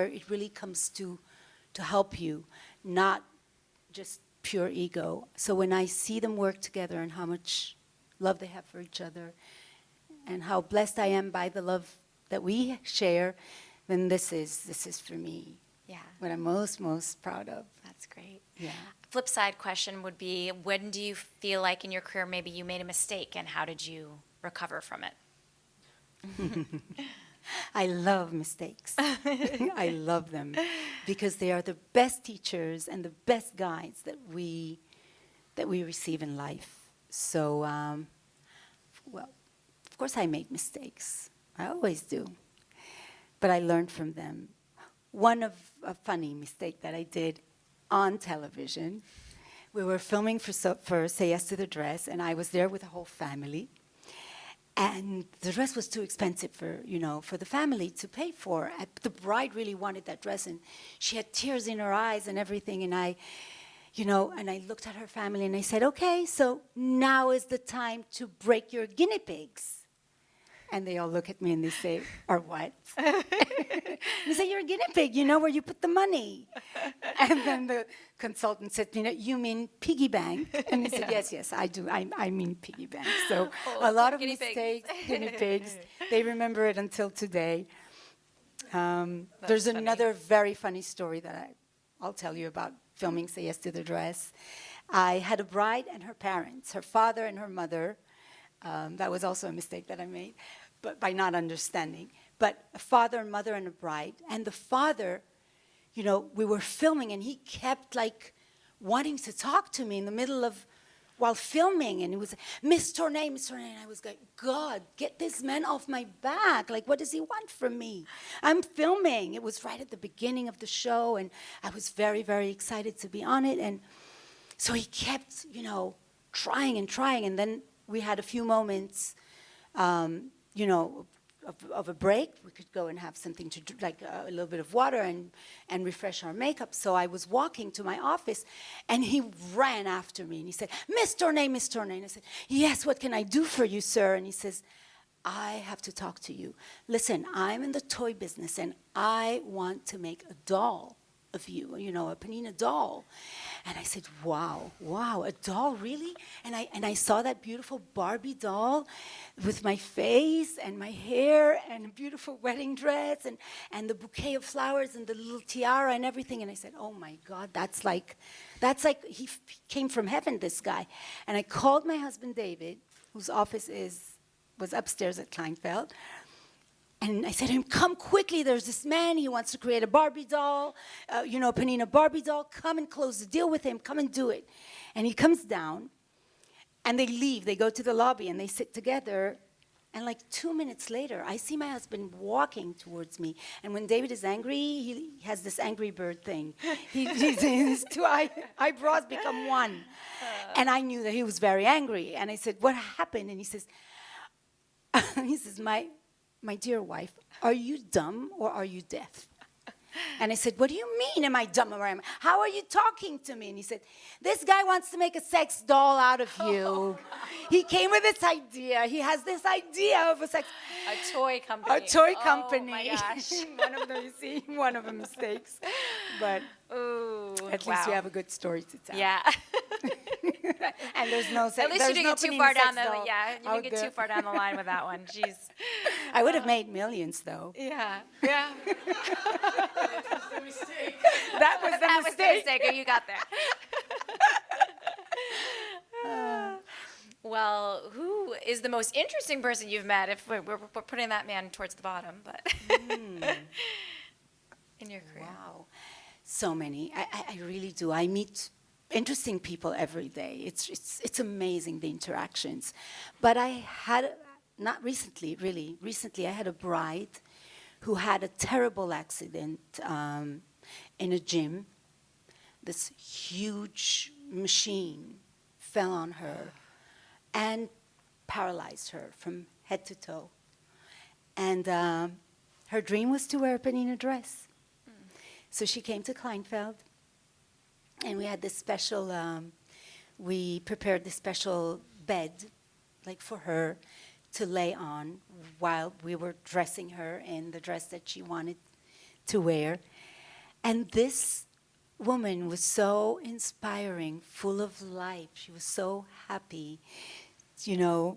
it really comes to help you, not just pure ego. So when I see them work together and how much love they have for each other and how blessed I am by the love that we share, then this is for me Yeah. what I'm most proud of. That's great. Yeah. Flip side question would be, when do you feel like in your career maybe you made a mistake and how did you recover from it? I love mistakes. I love them because they are the best teachers and the best guides that we receive in life. So, well, of course I made mistakes. I always do. But I learned from them. One of a funny mistake that I did on television, we were filming for Say Yes to the Dress, and I was there with the whole family. And the dress was too expensive for the family to pay for. The bride really wanted that dress, and she had tears in her eyes and everything. And and I looked at her family and I said, okay, so now is the time to break your guinea pigs. And they all look at me and they say, or what? They say, you're a guinea pig, you know where you put the money. And then the consultant said, you mean piggy bank? And I said, yes, I do. I mean piggy bank. So a lot of guinea pigs. mistakes, guinea pigs. They remember it until today. There's funny. another very funny story that I'll tell you about filming Say Yes to the Dress. I had a bride and her parents, her father and her mother. That was also a mistake that I made, but by not understanding. But a father, mother, and a bride. And the father, we were filming, and he kept wanting to talk to me in the middle of while filming, and he was Miss Tornai, Miss Tornai, and I was like, God, get this man off my back. Like, what does he want from me? I'm filming. It was right at the beginning of the show, and I was very, very excited to be on it. And so he kept, trying, and then we had a few moments, of a break. We could go and have something to drink, like a little bit of water and refresh our makeup. So I was walking to my office, and he ran after me, and he said, Miss Tornai, Miss Tornai. And I said, yes, what can I do for you, sir? And he says, I have to talk to you. Listen, I'm in the toy business, and I want to make a doll of you, a Pnina doll. And I said, wow, a doll, really? And I saw that beautiful Barbie doll with my face and my hair and a beautiful wedding dress and the bouquet of flowers and the little tiara and everything. And I said, oh my God, that's like he came from heaven, this guy. And I called my husband, David, whose office was upstairs at Kleinfeld. And I said to him, come quickly, there's this man, he wants to create a Barbie doll, Pnina Barbie doll, come and close the deal with him, come and do it. And he comes down, and they leave, they go to the lobby, and they sit together, and 2 minutes later, I see my husband walking towards me, and when David is angry, he has this angry bird thing. His two eyebrows become one. And I knew that he was very angry, and I said, what happened? And he says, my dear wife, are you dumb or are you deaf? And I said, what do you mean, am I dumb or am I? How are you talking to me? And he said, this guy wants to make a sex doll out of you. He came with this idea. He has this idea of a toy company. A toy company. Oh my gosh. One of them, you see, one of the mistakes. But at least you have a good story to tell. Yeah. And there's no sex. At least you didn't get too far down the you didn't get there. too far down the line with that one. Jeez. I would have made millions, though. Yeah. That was the mistake. That was the mistake. You got there. Well, who is the most interesting person you've met? If we're putting that man towards the bottom, but in your career. Wow, so many. I really do. I meet interesting people every day. It's amazing, the interactions. But I had, not recently, really, recently I had a bride who had a terrible accident in a gym. This huge machine fell on her and paralyzed her from head to toe. And her dream was to wear a Pnina dress. So she came to Kleinfeld, and we had this special, we prepared this special bed, for her to lay on while we were dressing her in the dress that she wanted to wear. And this woman was so inspiring, full of life. She was so happy, to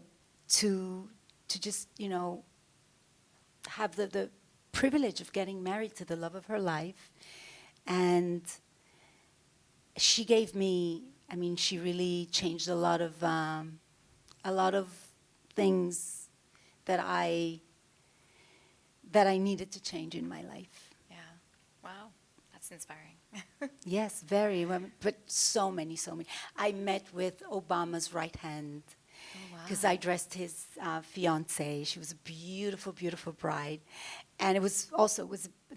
just, have the privilege of getting married to the love of her life. And she gave me, she really changed a lot of things that I needed to change in my life. Yeah. Wow. That's inspiring. Yes, very. But so many. I met with Obama's right hand because I dressed his fiancée. She was a beautiful, beautiful bride. And it was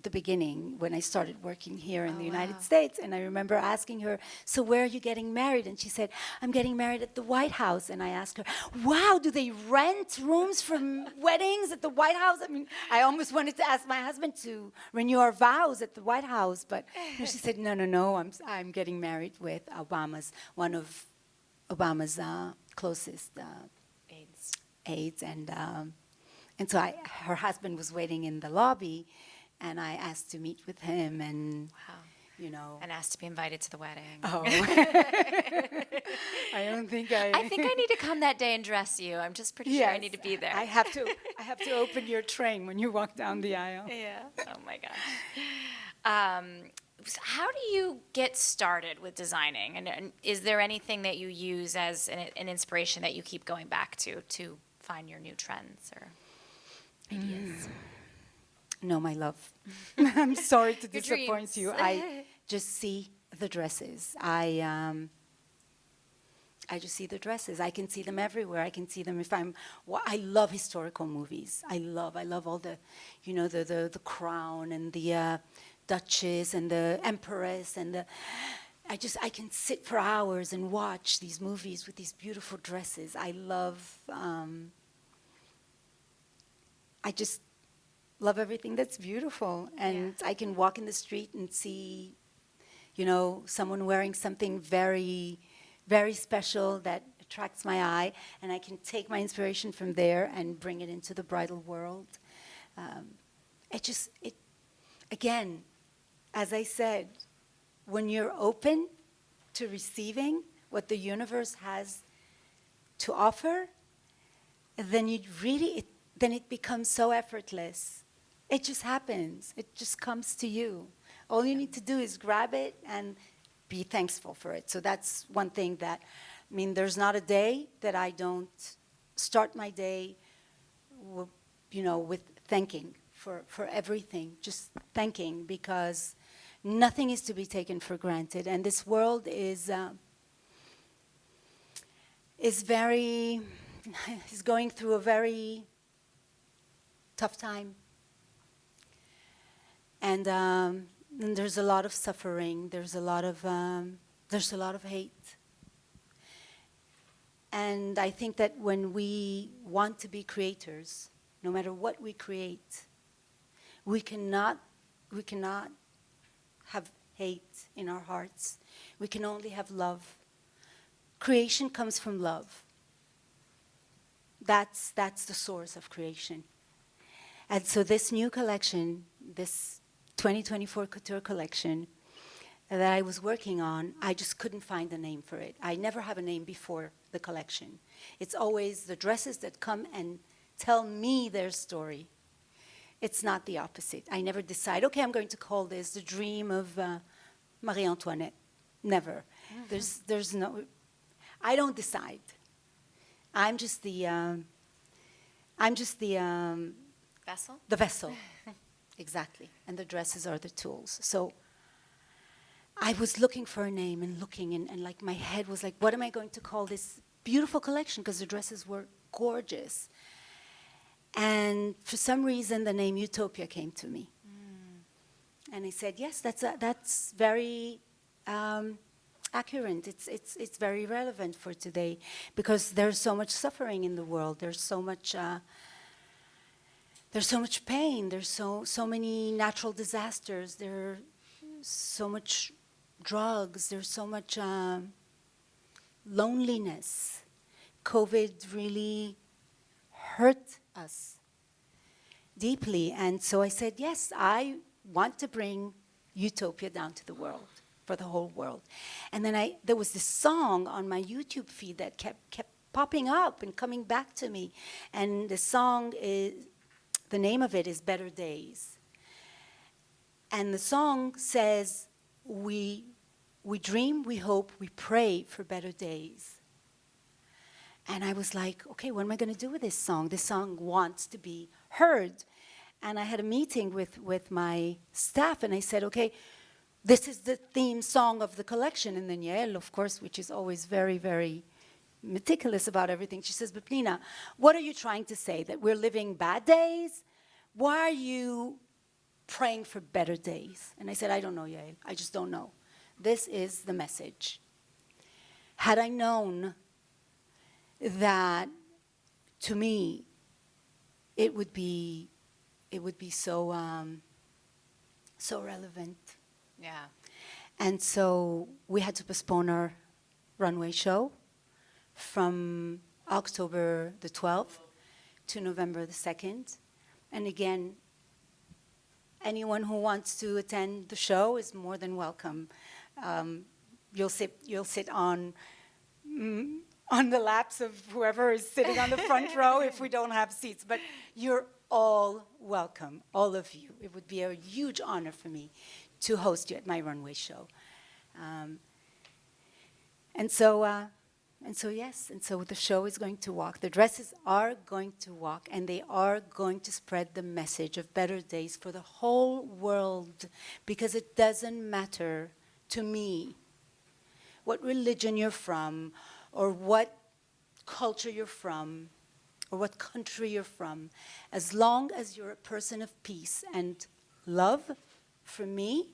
the beginning when I started working here in the United wow. States. And I remember asking her, so where are you getting married? And she said, I'm getting married at the White House. And I asked her, wow, do they rent rooms for weddings at the White House? I mean, I almost wanted to ask my husband to renew our vows at the White House. But no, she said, no, I'm getting married with one of Obama's closest AIDS. aides. And so her husband was waiting in the lobby, and I asked to meet with him, and Wow. you know. And asked to be invited to the wedding. Oh, I don't think I think I need to come that day and dress you. I'm just pretty sure I Yes, need to be there. I have to open your train when you walk down the aisle. Yeah. Oh my gosh. How do you get started with designing? And is there anything that you use as an inspiration that you keep going back to find your new trends or ideas? No, my love. I'm sorry to Your disappoint dreams. you. I just see the dresses. I just see the dresses. I can see them everywhere. I can see them if I'm. I love historical movies. I love all the, the crown and the duchess and the empress and the. I can sit for hours and watch these movies with these beautiful dresses. I love. I just love everything that's beautiful, and I can walk in the street and see, someone wearing something very, very special that attracts my eye, and I can take my inspiration from there and bring it into the bridal world. Again, as I said, when you're open to receiving what the universe has to offer, then it becomes so effortless. It just happens. It just comes to you. All you need to do is grab it and be thankful for it. So that's one thing there's not a day that I don't start my day, with thanking for everything. Just thanking, because nothing is to be taken for granted. And this world is going through a very tough time. And there's a lot of suffering. There's a lot of hate. And I think that when we want to be creators, no matter what we create, we cannot have hate in our hearts. We can only have love. Creation comes from love. That's the source of creation. And so this new collection, this 2024 couture collection that I was working on, I just couldn't find a name for it. I never have a name before the collection. It's always the dresses that come and tell me their story. It's not the opposite. I never decide, okay, I'm going to call this the dream of Marie Antoinette. Never. There's no, I don't decide. I'm just the Vessel? the vessel. Exactly. And the dresses are the tools. So I was looking for a name and looking, and like my head was like, what am I going to call this beautiful collection? Because the dresses were gorgeous. And for some reason, the name Utopia came to me. And I said, yes, that's very accurate. It's very relevant for today, because there's so much suffering in the world. There's so much pain. There's so many natural disasters. There's so much drugs. There's so much loneliness. COVID really hurt us deeply. And so I said, yes, I want to bring utopia down to the world, for the whole world. And then there was this song on my YouTube feed that kept popping up and coming back to me. And the song the name of it is Better Days. And the song says, we dream, we hope, we pray for better days. And I was like, okay, what am I going to do with this song? This song wants to be heard. And I had a meeting with my staff, and I said, okay, this is the theme song of the collection. And then Yael, of course, which is always very, very meticulous about everything, she says, but Pnina, what are you trying to say? That we're living bad days? Why are you praying for better days. And I said, I don't know, Yael. I just don't know. This is the message. Had I known that, to me, it would be so so relevant. Yeah. And so we had to postpone our runway show from October the 12th to November the 2nd. And again, anyone who wants to attend the show is more than welcome. You'll sit on the laps of whoever is sitting on the front row if we don't have seats. But you're all welcome, all of you. It would be a huge honor for me to host you at my runway show. And so the show is going to walk. The dresses are going to walk, and they are going to spread the message of better days for the whole world, because it doesn't matter to me what religion you're from, or what culture you're from, or what country you're from. As long as you're a person of peace and love, for me,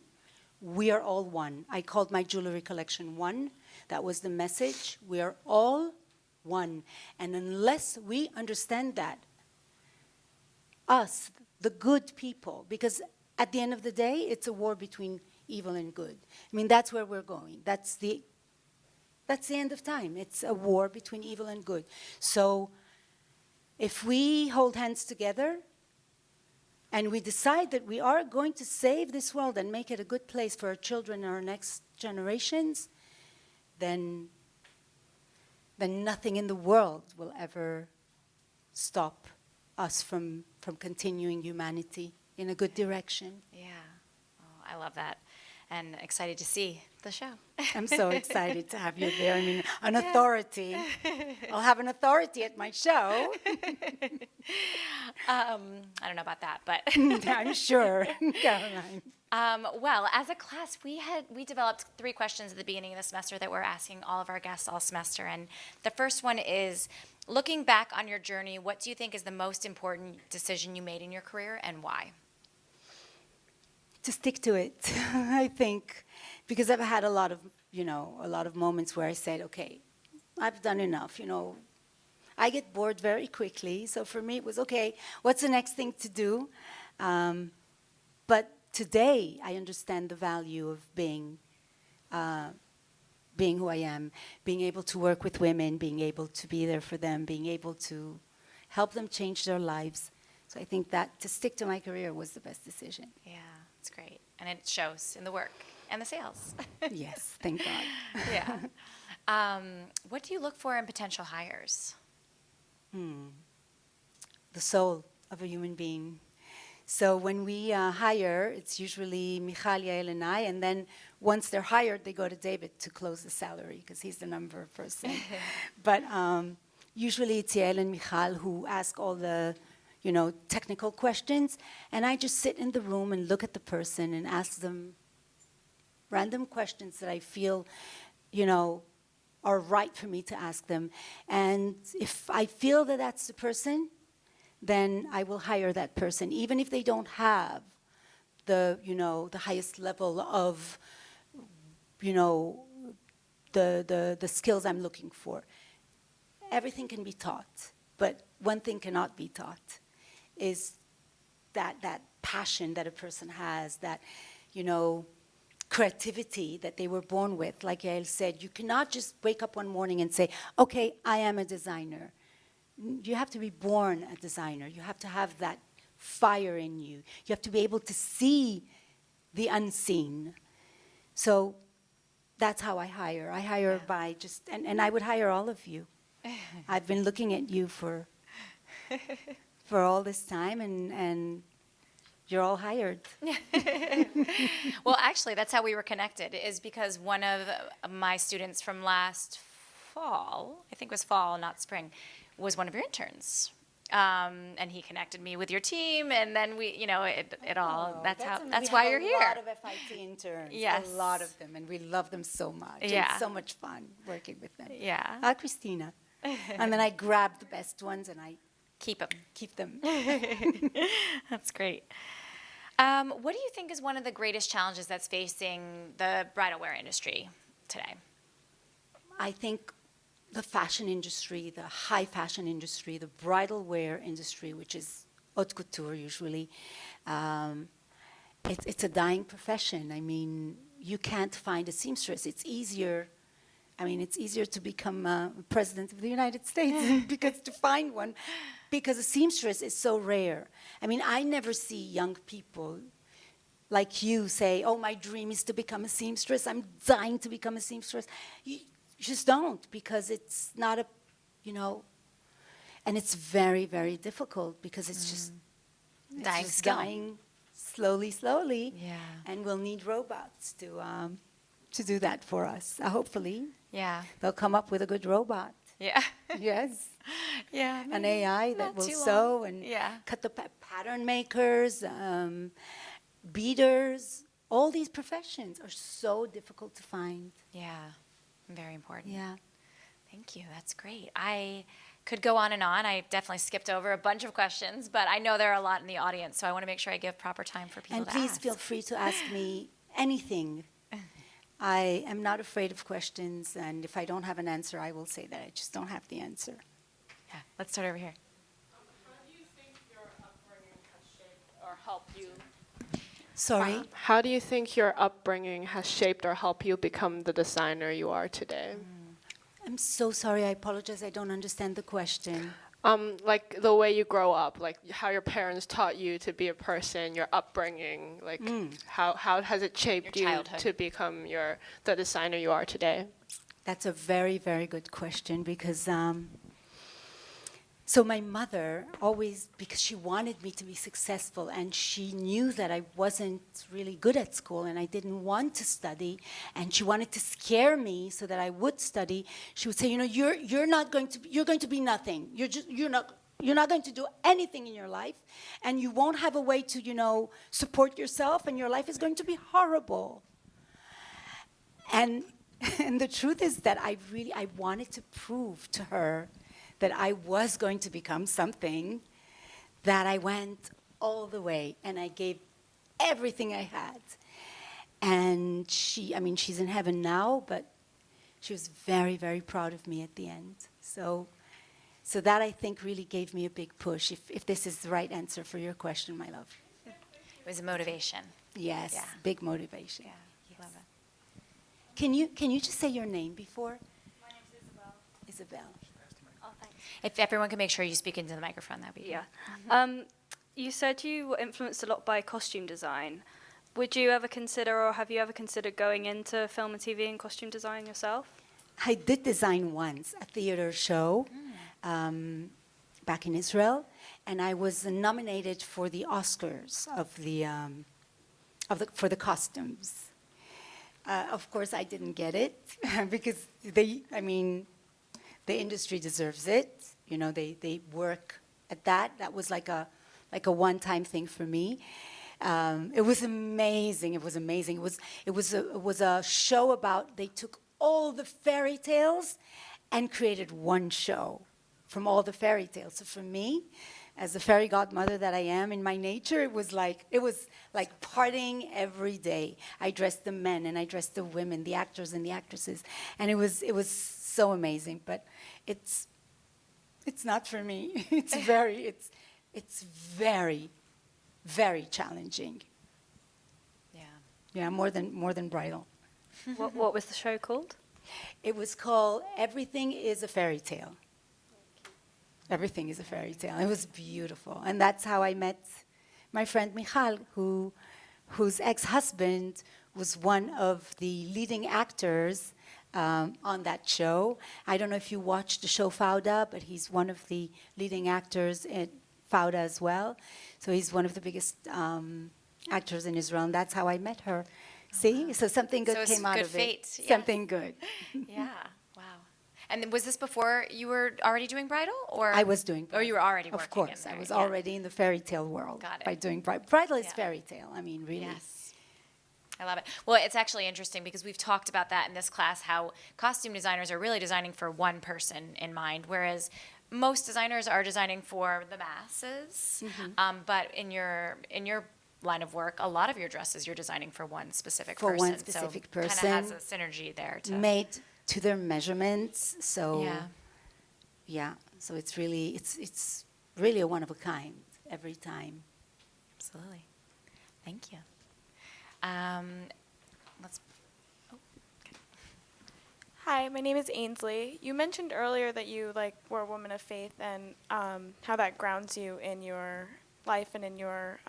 we are all one. I called my jewelry collection One. That was the message. We are all one. And unless we understand that, us, the good people, because at the end of the day, it's a war between evil and good. I mean, that's where we're going. That's the end of time. It's a war between evil and good. So if we hold hands together and we decide that we are going to save this world and make it a good place for our children and our next generations, then nothing in the world will ever stop us from continuing humanity in a good direction. Yeah. Oh, I love that. And excited to see the show. I'm so excited to have you there. I mean, an authority. I'll have an authority at my show. I don't know about that, but I'm sure, Caroline. well, as a class, we developed 3 questions at the beginning of the semester that we're asking all of our guests all semester. And the first one is, looking back on your journey, what do you think is the most important decision you made in your career, and why? To stick to it, I think, because I've had a lot of moments where I said, okay, I've done enough, I get bored very quickly. So for me, it was, okay, what's the next thing to do? But today, I understand the value of being who I am, being able to work with women, being able to be there for them, being able to help them change their lives. So I think that to stick to my career was the best decision. Yeah, it's great. And it shows in the work and the sales. Yes, thank God. Yeah. What do you look for in potential hires? The soul of a human being. So when we hire, it's usually Michal, Yael, and I, and then once they're hired, they go to David to close the salary, because he's the number person. But usually it's Yael and Michal who ask all the technical questions, and I just sit in the room and look at the person and ask them random questions that I feel, are right for me to ask them. And if I feel that that's the person, then I will hire that person, even if they don't have the highest level of, the skills I'm looking for. Everything can be taught, but one thing cannot be taught, is that passion that a person has, that, creativity that they were born with. Like Yael said, you cannot just wake up one morning and say, okay, I am a designer. You have to be born a designer. You have to have that fire in you. You have to be able to see the unseen. So that's how I hire. I hire by just, and I would hire all of you. I've been looking at you for all this time, and you're all hired. Well, actually, that's how we were connected, is because one of my students from last fall, I think it was fall, not spring, was one of your interns. And he connected me with your team, and then we, it all, that's why you're here. We have a lot of FIT interns. Yes. A lot of them, and we love them so much. Yeah. It's so much fun working with them. Yeah. Christina. And then I grab the best ones and I Keep them. keep them. That's great. What do you think is one of the greatest challenges that's facing the bridal wear industry today? I think the fashion industry, the high fashion industry, the bridal wear industry, which is haute couture usually, it's a dying profession. I mean, you can't find a seamstress. It's easier. I mean, it's easier to become president of the United States because to find one, because a seamstress is so rare. I mean, I never see young people like you say, "Oh, my dream is to become a seamstress. I'm dying to become a seamstress." You just don't, because it's not a, you know, and it's very, very difficult because it's just Dying it's just skill. dying slowly. Yeah. And we'll need robots to do that for us. Hopefully, Yeah. they'll come up with a good robot. Yeah. Yes, Yeah. an AI that not will too long. sew and Yeah. cut the pattern makers, beaders. All these professions are so difficult to find. Yeah. Very important. Yeah. Thank you. That's great. I could go on and on. I definitely skipped over a bunch of questions, but I know there are a lot in the audience, so I want to make sure I give proper time for people And to please ask. feel free to ask me anything. I am not afraid of questions, and if I don't have an answer, I will say that I just don't have the answer. Yeah. Let's start over here. How do you think your upbringing has shaped or helped you? Sorry? How do you think your upbringing has shaped or helped you become the designer you are today? I'm so sorry. I apologize. I don't understand the question. Like the way you grow up, like how your parents taught you to be a person, your upbringing, like how has it shaped Your you childhood. to become the designer you are today? That's a very, very good question because, so my mother always, because she wanted me to be successful and she knew that I wasn't really good at school and I didn't want to study and she wanted to scare me so that I would study, she would say, you know, you're going to be nothing. You're not going to do anything in your life and you won't have a way to, you know, support yourself and your life is going to be horrible. And the truth is that I wanted to prove to her that I was going to become something, that I went all the way and I gave everything I had. And she's in heaven now, but she was very, very proud of me at the end. So that I think really gave me a big push, if this is the right answer for your question, my love. It was a motivation. Yes, Yeah. big motivation. Yeah. Yes. Love it. Can you just say your name before? My name's Isabel. Isabel. Oh, thanks. If everyone can make sure you speak into the microphone, that'd be Yeah. great. You said you were influenced a lot by costume design. Would you ever consider, or have you ever considered going into film and TV and costume design yourself? I did design once a theater show back in Israel, and I was nominated for the Oscars for the costumes. Of course, I didn't get it because the industry deserves it. You know, they work at that. That was like a one-time thing for me. It was amazing. It was amazing. It was a show about, they took all the fairy tales and created one show from all the fairy tales. So for me, as the fairy godmother that I am in my nature, it was like partying every day. I dressed the men and I dressed the women, the actors and the actresses, and it was so amazing. But it's not for me. It's very, very challenging. Yeah. Yeah, more than bridal. What was the show called? It was called Everything is a Fairy Tale. Everything is a fairy tale. It was beautiful. And that's how I met my friend Michal, whose ex-husband was one of the leading actors on that show. I don't know if you watched the show Fauda, but he's one of the leading actors in Fauda as well. So he's one of the biggest actors in Israel, and that's how I met her. See? Wow. So something good So it's came out good of fate, it. yes. Something good. Yeah. Wow. And was this before you were already doing bridal, or I was doing bridal. Or you were already working. Of course, in I was there, yeah. already in the fairy tale world. Got it. By doing bridal. Bridal is Yeah. fairy tale. I mean, really. Yes. I love it. Well, it's actually interesting because we've talked about that in this class, how costume designers are really designing for one person in mind, whereas most designers are designing for the masses. But in your line of work, a lot of your dresses you're designing for one specific For person. one specific so person. Kind of has a synergy there. Made to their measurements. So Yeah. yeah. So it's really a one of a kind every time. Absolutely. Thank you. Let's. Oh, okay. Hi, my name is Ainsley. You mentioned earlier that you were a woman of faith and how that grounds you in your life and in your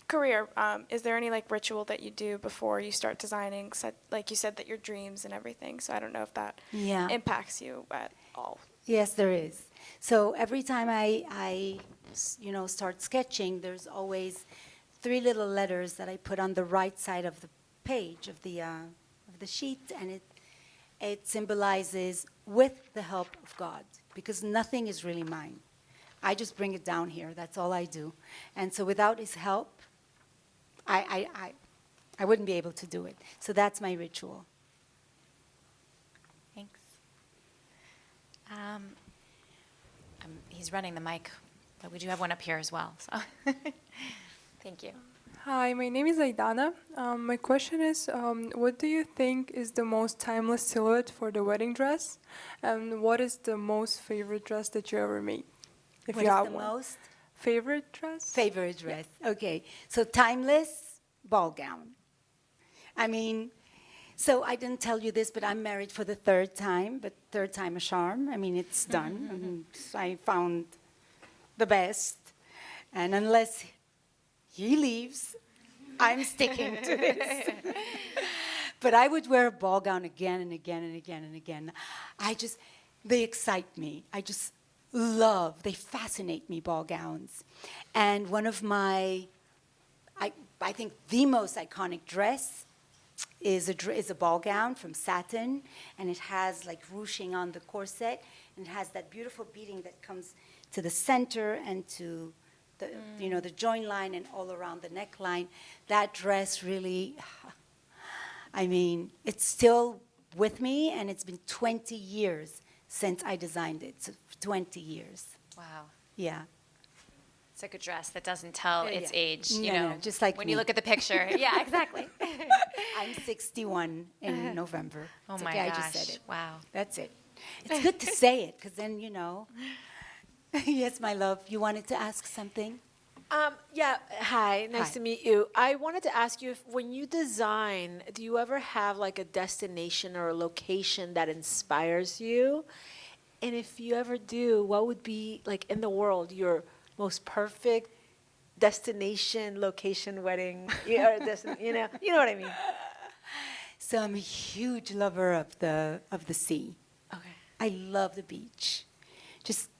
career. Is there any ritual that you do before you start designing? Like you said that your dreams and everything. So I don't know if that Yeah. impacts you at all. Yes, there is. So every time I start sketching, there's always 3 little letters that I put on the right side of the page of the sheet, and it symbolizes with the help of God, because nothing is really mine. I just bring it down here. That's all I do. And so without His help, I wouldn't be able to do it. So that's my ritual. Thanks. He's running the mic, but we do have one up here as well. So, thank you. Hi, my name is Aidana. My question is, what do you think is the most timeless silhouette for the wedding dress? And what is the most favorite dress that you ever made? If What you is have the one. most Favorite dress? favorite dress? Okay. So timeless ball gown. I mean, so I didn't tell you this, but I'm married for the 3rd time, but 3rd time a charm. I mean, it's done. And I found the best. And unless he leaves, I'm sticking to this. But I would wear a ball gown again and again and again and again. They excite me. I just they fascinate me, ball gowns. And one of my, I think the most iconic dress is a ball gown from satin, and it has ruching on the corset, and it has that beautiful beading that comes to the center and to the join line and all around the neckline. That dress really, I mean, it's still with me, and it's been 20 years since I designed it. So 20 years. Wow. Yeah. It's like a dress that doesn't tell its Yeah. age. You No, know, no, just like when me. you look at the picture. Yeah, exactly. I'm 61 in November. Oh It's my okay, gosh! I just said it. Wow. That's it. It's good to say it, because then you know. Yes, my love. You wanted to ask something? Yeah, hi, nice Hi. to meet you. I wanted to ask you, if when you design, do you ever have a destination or a location that inspires you? And if you ever do, what would be, in the world, your most perfect destination, location, wedding, you know what I mean? So I'm a huge lover of the sea. Okay. I love the beach. Just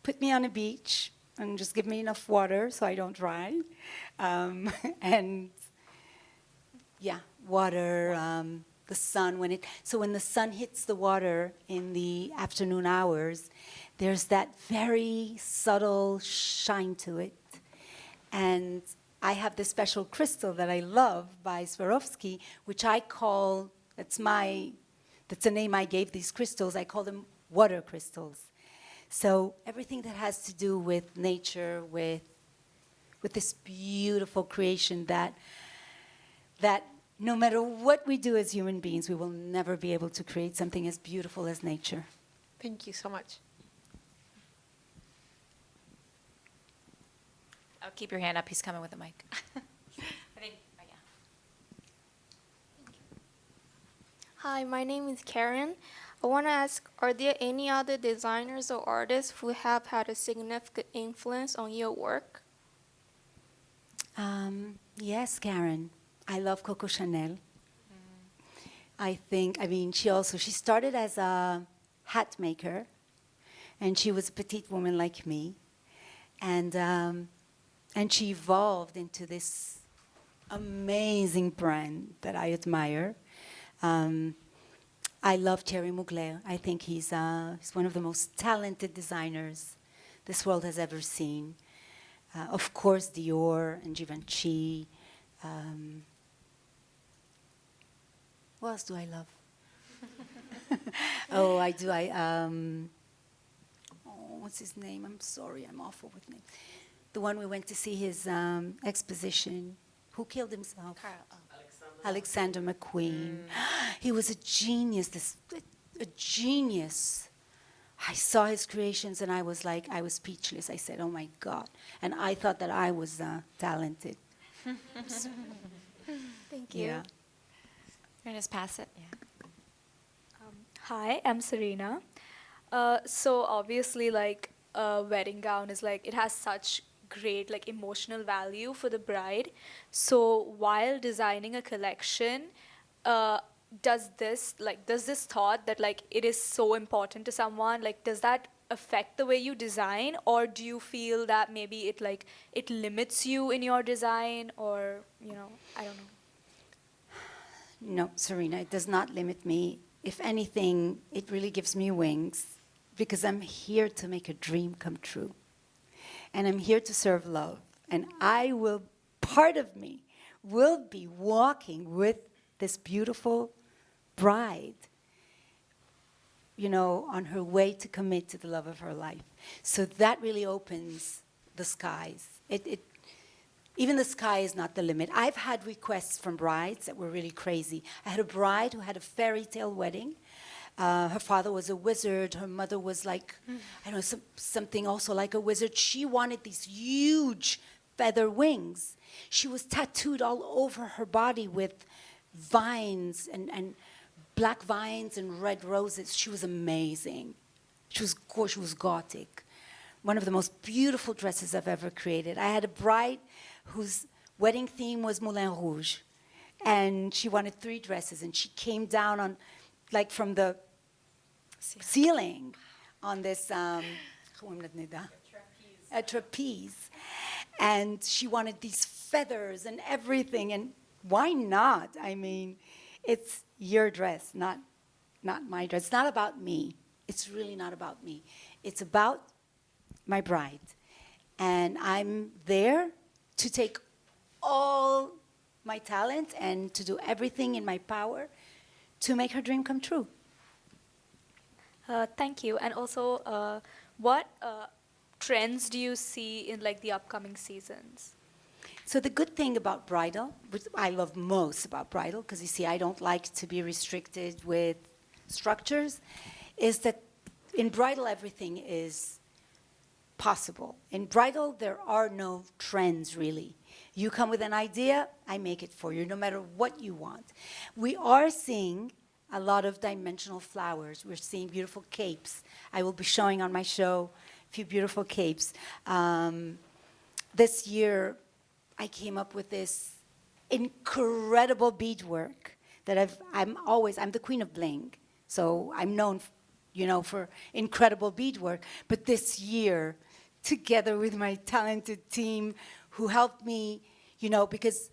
put me on a beach and just give me enough water so I don't dry. And yeah, water, the sun. When the sun hits the water in the afternoon hours, there's that very subtle shine to it. And I have this special crystal that I love by Swarovski, which I call, that's the name I gave these crystals. I call them water crystals. So everything that has to do with nature, with this beautiful creation that no matter what we do as human beings, we will never be able to create something as beautiful as nature. Thank you so much. Oh, keep your hand up. He's coming with the mic. I think. Oh, yeah. Hi, my name is Karen. I want to ask, are there any other designers or artists who have had a significant influence on your work? Yes, Karen. I love Coco Chanel. She started as a hat maker, and she was a petite woman like me. And she evolved into this amazing brand that I admire. I love Thierry Mugler. I think he's one of the most talented designers this world has ever seen. Of course, Dior and Givenchy. What else do I love? Oh, I do. What's his name? I'm sorry, I'm awful with names. the one we went to see his exposition. Who killed himself? Alexander McQueen. He was a genius, a genius. I saw his creations and I was speechless. I said, oh my God. And I thought that I was talented. Thank you. Yeah. We're gonna just pass it. Yeah. Hi, I'm Serena. So obviously, like a wedding gown is like it has such great like emotional value for the bride. So while designing a collection, does this thought that like it is so important to someone, like does that affect the way you design, or do you feel that maybe it limits you in your design, or I don't know. No, Serena, it does not limit me. If anything, it really gives me wings because I'm here to make a dream come true. And I'm here to serve love. And part of me will be walking with this beautiful bride, on her way to commit to the love of her life. So that really opens the skies. Even the sky is not the limit. I've had requests from brides that were really crazy. I had a bride who had a fairy tale wedding. Her father was a wizard. Her mother was like, I don't know, something also like a wizard. She wanted these huge feather wings. She was tattooed all over her body with vines and black vines and red roses. She was amazing. She was gorgeous. She was gothic. One of the most beautiful dresses I've ever created. I had a bride whose wedding theme was Moulin Rouge. And she wanted 3 dresses. And she came down from the ceiling on this, a trapeze. And she wanted these feathers and everything. And why not? I mean, it's your dress, not my dress. It's not about me. It's really not about me. It's about my bride. And I'm there to take all my talent and to do everything in my power to make her dream come true. Thank you. And also, what trends do you see in like the upcoming seasons? So the good thing about bridal, which I love most about bridal, because you see, I don't like to be restricted with structures, is that in bridal everything is possible. In bridal, there are no trends, really. You come with an idea, I make it for you, no matter what you want. We are seeing a lot of dimensional flowers. We're seeing beautiful capes. I will be showing on my show a few beautiful capes. This year, I came up with this incredible beadwork that I'm the queen of bling. So I'm known, for incredible beadwork. But this year, together with my talented team who helped me, because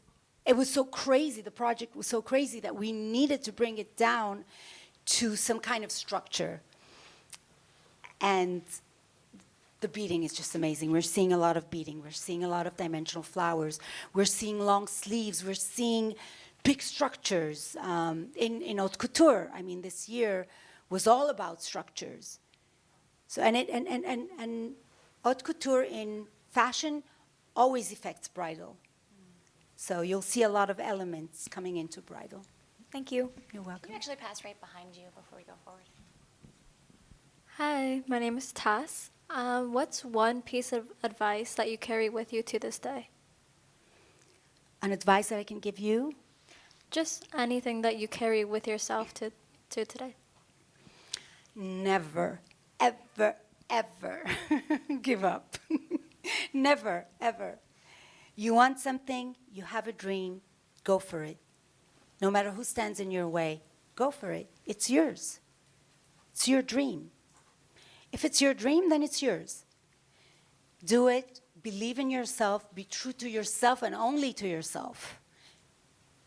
it was so crazy, the project was so crazy that we needed to bring it down to some kind of structure. And the beading is just amazing. We're seeing a lot of beading. We're seeing a lot of dimensional flowers. We're seeing long sleeves. We're seeing big structures in haute couture. I mean, this year was all about structures. So and haute couture in fashion always affects bridal. So you'll see a lot of elements coming into bridal. Thank you. You're welcome. Can you actually pass right behind you before we go forward? Hi, my name is Tass. What's one piece of advice that you carry with you to this day? An advice that I can give you? Just anything that you carry with yourself to today. Never, ever, ever give up. Never, ever. You want something, you have a dream, go for it. No matter who stands in your way, go for it. It's yours. It's your dream. If it's your dream, then it's yours. Do it, believe in yourself, be true to yourself and only to yourself.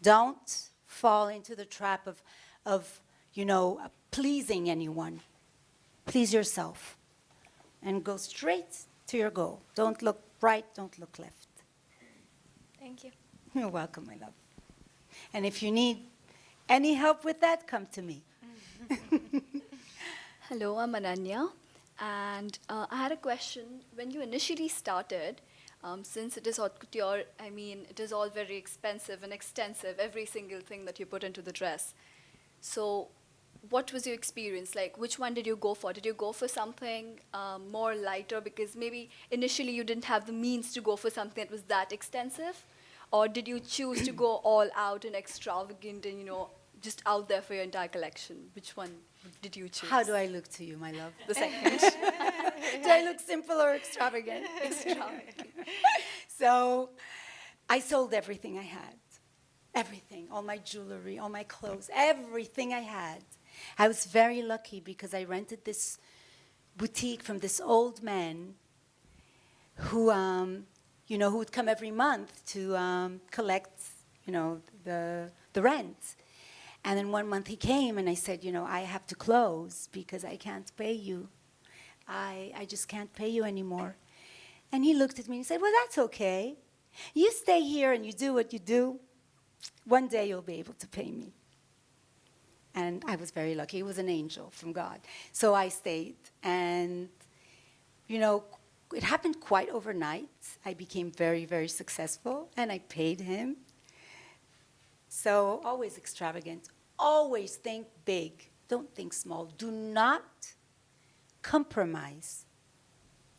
Don't fall into the trap of pleasing anyone. Please yourself and go straight to your goal. Don't look right, don't look left. Thank you. You're welcome, my love. And if you need any help with that, come to me. Hello, I'm Ananya. And I had a question. When you initially started, Since it is haute couture, I mean, it is all very expensive and extensive, every single thing that you put into the dress. So what was your experience like? Which one did you go for? Did you go for something more lighter because maybe initially you didn't have the means to go for something that was that extensive? Or did you choose to go all out and extravagant and, just out there for your entire collection? Which one did you choose? How do I look to you, my love? The second. Do I look simple or extravagant? Extravagant. So I sold everything I had. Everything, all my jewelry, all my clothes, everything I had. I was very lucky because I rented this boutique from this old man who, who would come every month to collect, the rent. And then one month he came and I said, I have to close because I can't pay you. I just can't pay you anymore. And he looked at me and said, well, that's okay. You stay here and you do what you do. One day you'll be able to pay me. And I was very lucky. He was an angel from God. So I stayed. And, it happened quite overnight. I became very, very successful. And I paid him. So always extravagant. Always think big. Don't think small. Do not compromise.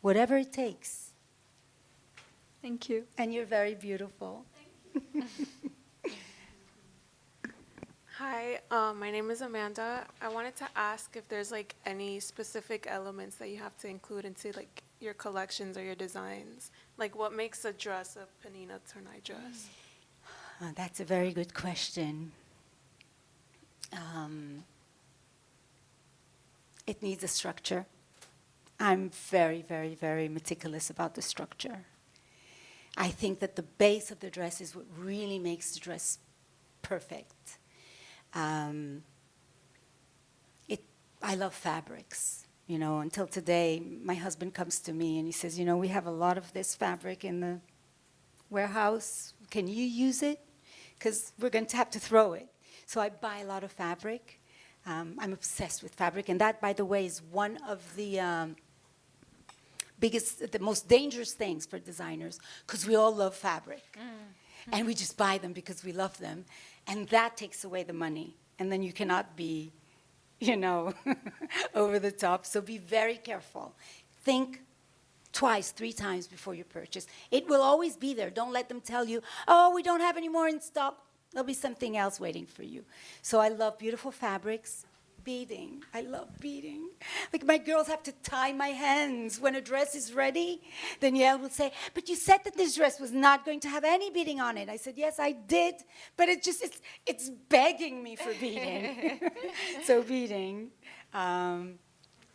Whatever it takes. Thank you. And you're very beautiful. Hi, my name is Amanda. I wanted to ask if there's any specific elements that you have to include into your collections or your designs. What makes a dress a Pnina Tornai dress? That's a very good question. It needs a structure. I'm very, very, very meticulous about the structure. I think that the base of the dress is what really makes the dress perfect. I love fabrics. Until today, my husband comes to me and he says, we have a lot of this fabric in the warehouse. Can you use it? Because we're going to have to throw it. So I buy a lot of fabric. I'm obsessed with fabric. And that, by the way, is one of the the most dangerous things for designers, because we all love fabric. Mm-hmm. And we just buy them because we love them. And that takes away the money. And then you cannot be, over the top. So be very careful. Think twice, 3 times before you purchase. It will always be there. Don't let them tell you, oh, we don't have any more in stock. There'll be something else waiting for you. So I love beautiful fabrics. Beading. I love beading. My girls have to tie my hands when a dress is ready. Danielle will say, but you said that this dress was not going to have any beading on it. I said, yes, I did, but it's begging me for beading. So beading. And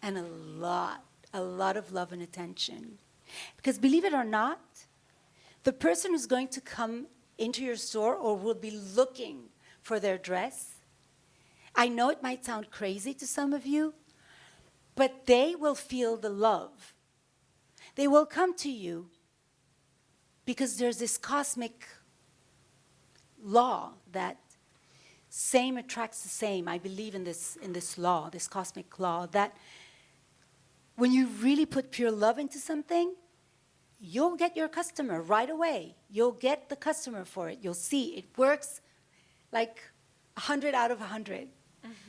a lot of love and attention. Because believe it or not, the person who's going to come into your store or will be looking for their dress, I know it might sound crazy to some of you, but they will feel the love. They will come to you because there's this cosmic law that same attracts the same. I believe in this law, this cosmic law, that when you really put pure love into something, you'll get your customer right away. You'll get the customer for it. You'll see it works like 100 out of 100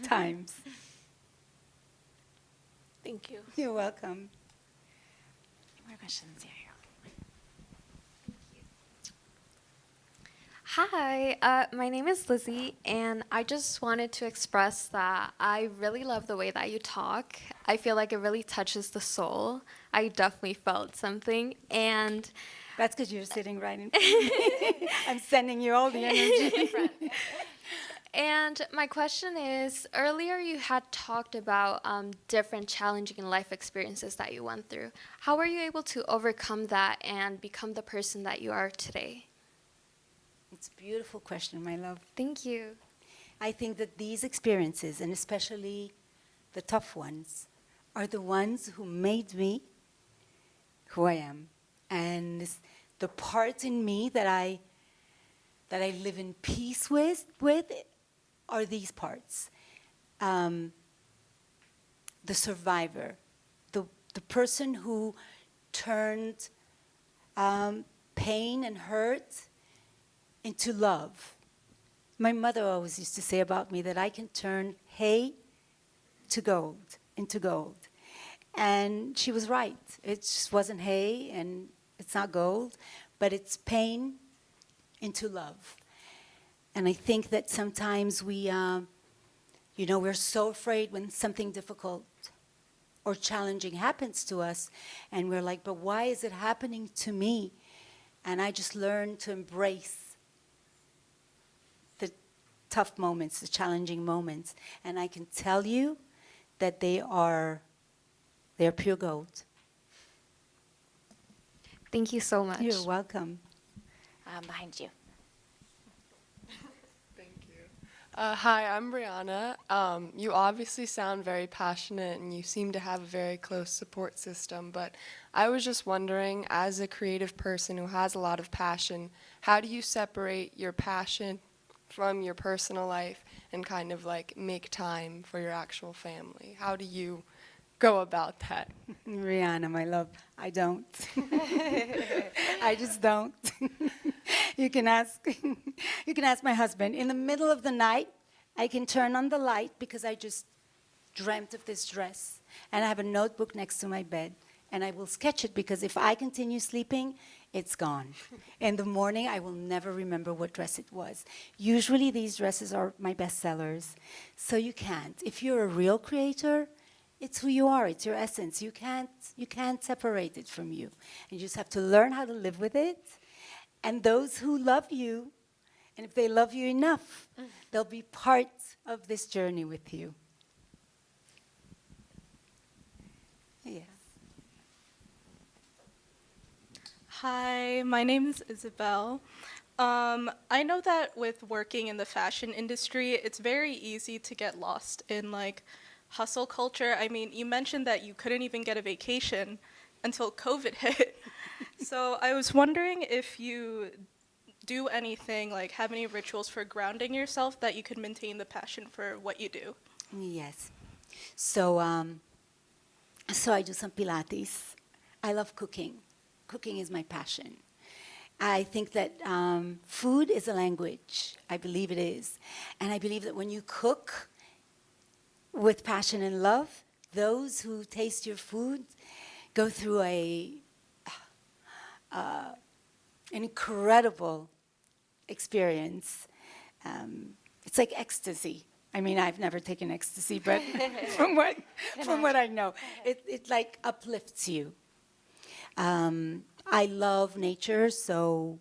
times. Thank you. You're welcome. More questions here. Hi, my name is Lizzie, and I just wanted to express that I really love the way that you talk. I feel like it really touches the soul. I definitely felt something, and that's because you're sitting right in front of me. I'm sending you all the energy. And my question is, earlier you had talked about different challenging life experiences that you went through. How were you able to overcome that and become the person that you are today? It's a beautiful question, my love. Thank you. I think that these experiences, and especially the tough ones, are the ones who made me who I am. And the parts in me that I live in peace with are these parts. The survivor, the person who turned pain and hurt into love. My mother always used to say about me that I can turn hay to gold, into gold. And she was right. It just wasn't hay and it's not gold, but it's pain into love. And I think that sometimes we're so afraid when something difficult or challenging happens to us, and we're like, but why is it happening to me? And I just learned to embrace the tough moments, the challenging moments. And I can tell you that they're pure gold. Thank you so much. You're welcome. Behind you. Hi, I'm Brianna. You obviously sound very passionate and you seem to have a very close support system, but I was just wondering, as a creative person who has a lot of passion, how do you separate your passion from your personal life and kind of like make time for your actual family? How do you go about that? Rihanna, my love, I don't. I just don't. You can ask my husband. In the middle of the night, I can turn on the light because I just dreamt of this dress. And I have a notebook next to my bed. And I will sketch it because if I continue sleeping, it's gone. In the morning, I will never remember what dress it was. Usually, these dresses are my best sellers. So you can't. If you're a real creator, it's who you are. It's your essence. You can't separate it from you. And you just have to learn how to live with it. And those who love you, and if they love you enough, they'll be part of this journey with you. Yes. Hi, my name is Isabel. I know that with working in the fashion industry, it's very easy to get lost in like hustle culture. I mean, you mentioned that you couldn't even get a vacation until COVID hit. So I was wondering if you do anything, like have any rituals for grounding yourself that you could maintain the passion for what you do. Yes. So I do some Pilates. I love cooking. Cooking is my passion. I think that food is a language. I believe it is. And I believe that when you cook with passion and love, those who taste your food go through an incredible experience. It's like ecstasy. I mean, I've never taken ecstasy, but from what I know, it like uplifts you. I love nature, so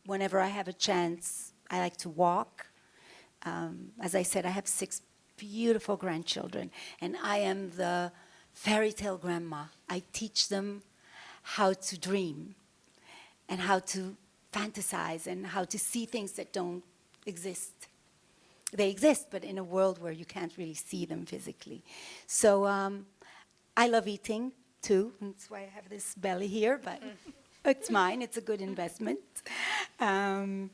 whenever I have a chance, I like to walk. As I said, I have 6 beautiful grandchildren, and I am the fairy tale grandma. I teach them how to dream and how to fantasize and how to see things that don't exist. They exist, but in a world where you can't really see them physically. So I love eating, too. That's why I have this belly here, but it's mine. It's a good investment. I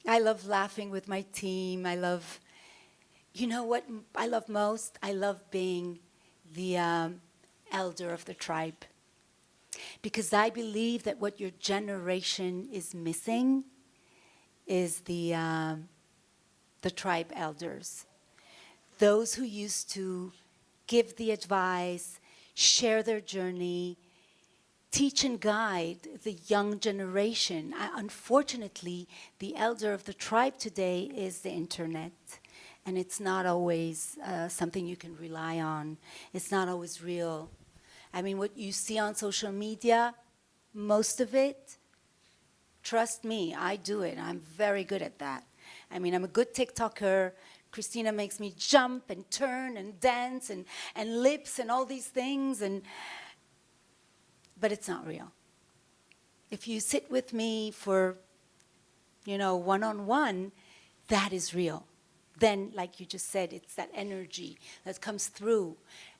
love laughing with my team. You know what I love most? I love being the elder of the tribe. Because I believe that what your generation is missing is the tribe elders. Those who used to give the advice, share their journey, teach and guide the young generation. Unfortunately, the elder of the tribe today is the internet. And it's not always something you can rely on. It's not always real. I mean, what you see on social media, most of it, trust me, I do it. I'm very good at that. I mean, I'm a good TikToker. Christina makes me jump and turn and dance and lips and all these things. But it's not real. If you sit with me for, one-on-one, that is real. Then, like you just said, it's that energy that comes through.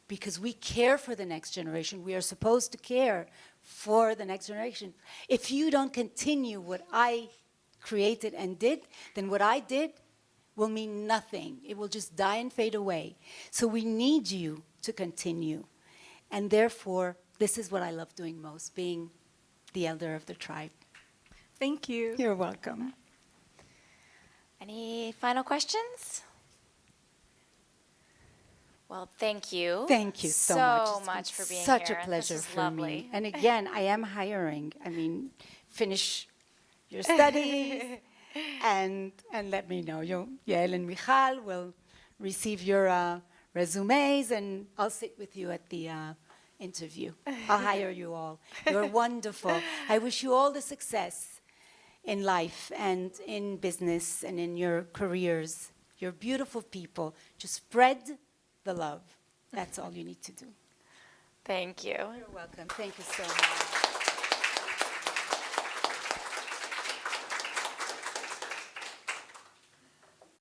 Because we care for the next generation. We are supposed to care for the next generation. If you don't continue what I created and did, then what I did will mean nothing. It will just die and fade away. So we need you to continue. And therefore, this is what I love doing most, being the elder of the tribe. Thank you. You're welcome. Any final questions? Well, thank you. Thank you so much. It's been much for being such here. a pleasure This is for lovely. me. And again, I am hiring. I mean, finish your studies and let me know. Yael and Michal will receive your resumes, and I'll sit with you at the interview. I'll hire you all. You're wonderful. I wish you all the success in life and in business and in your careers. You're beautiful people. Just spread the love. That's all you need to do. Thank you. You're welcome. Thank you so much.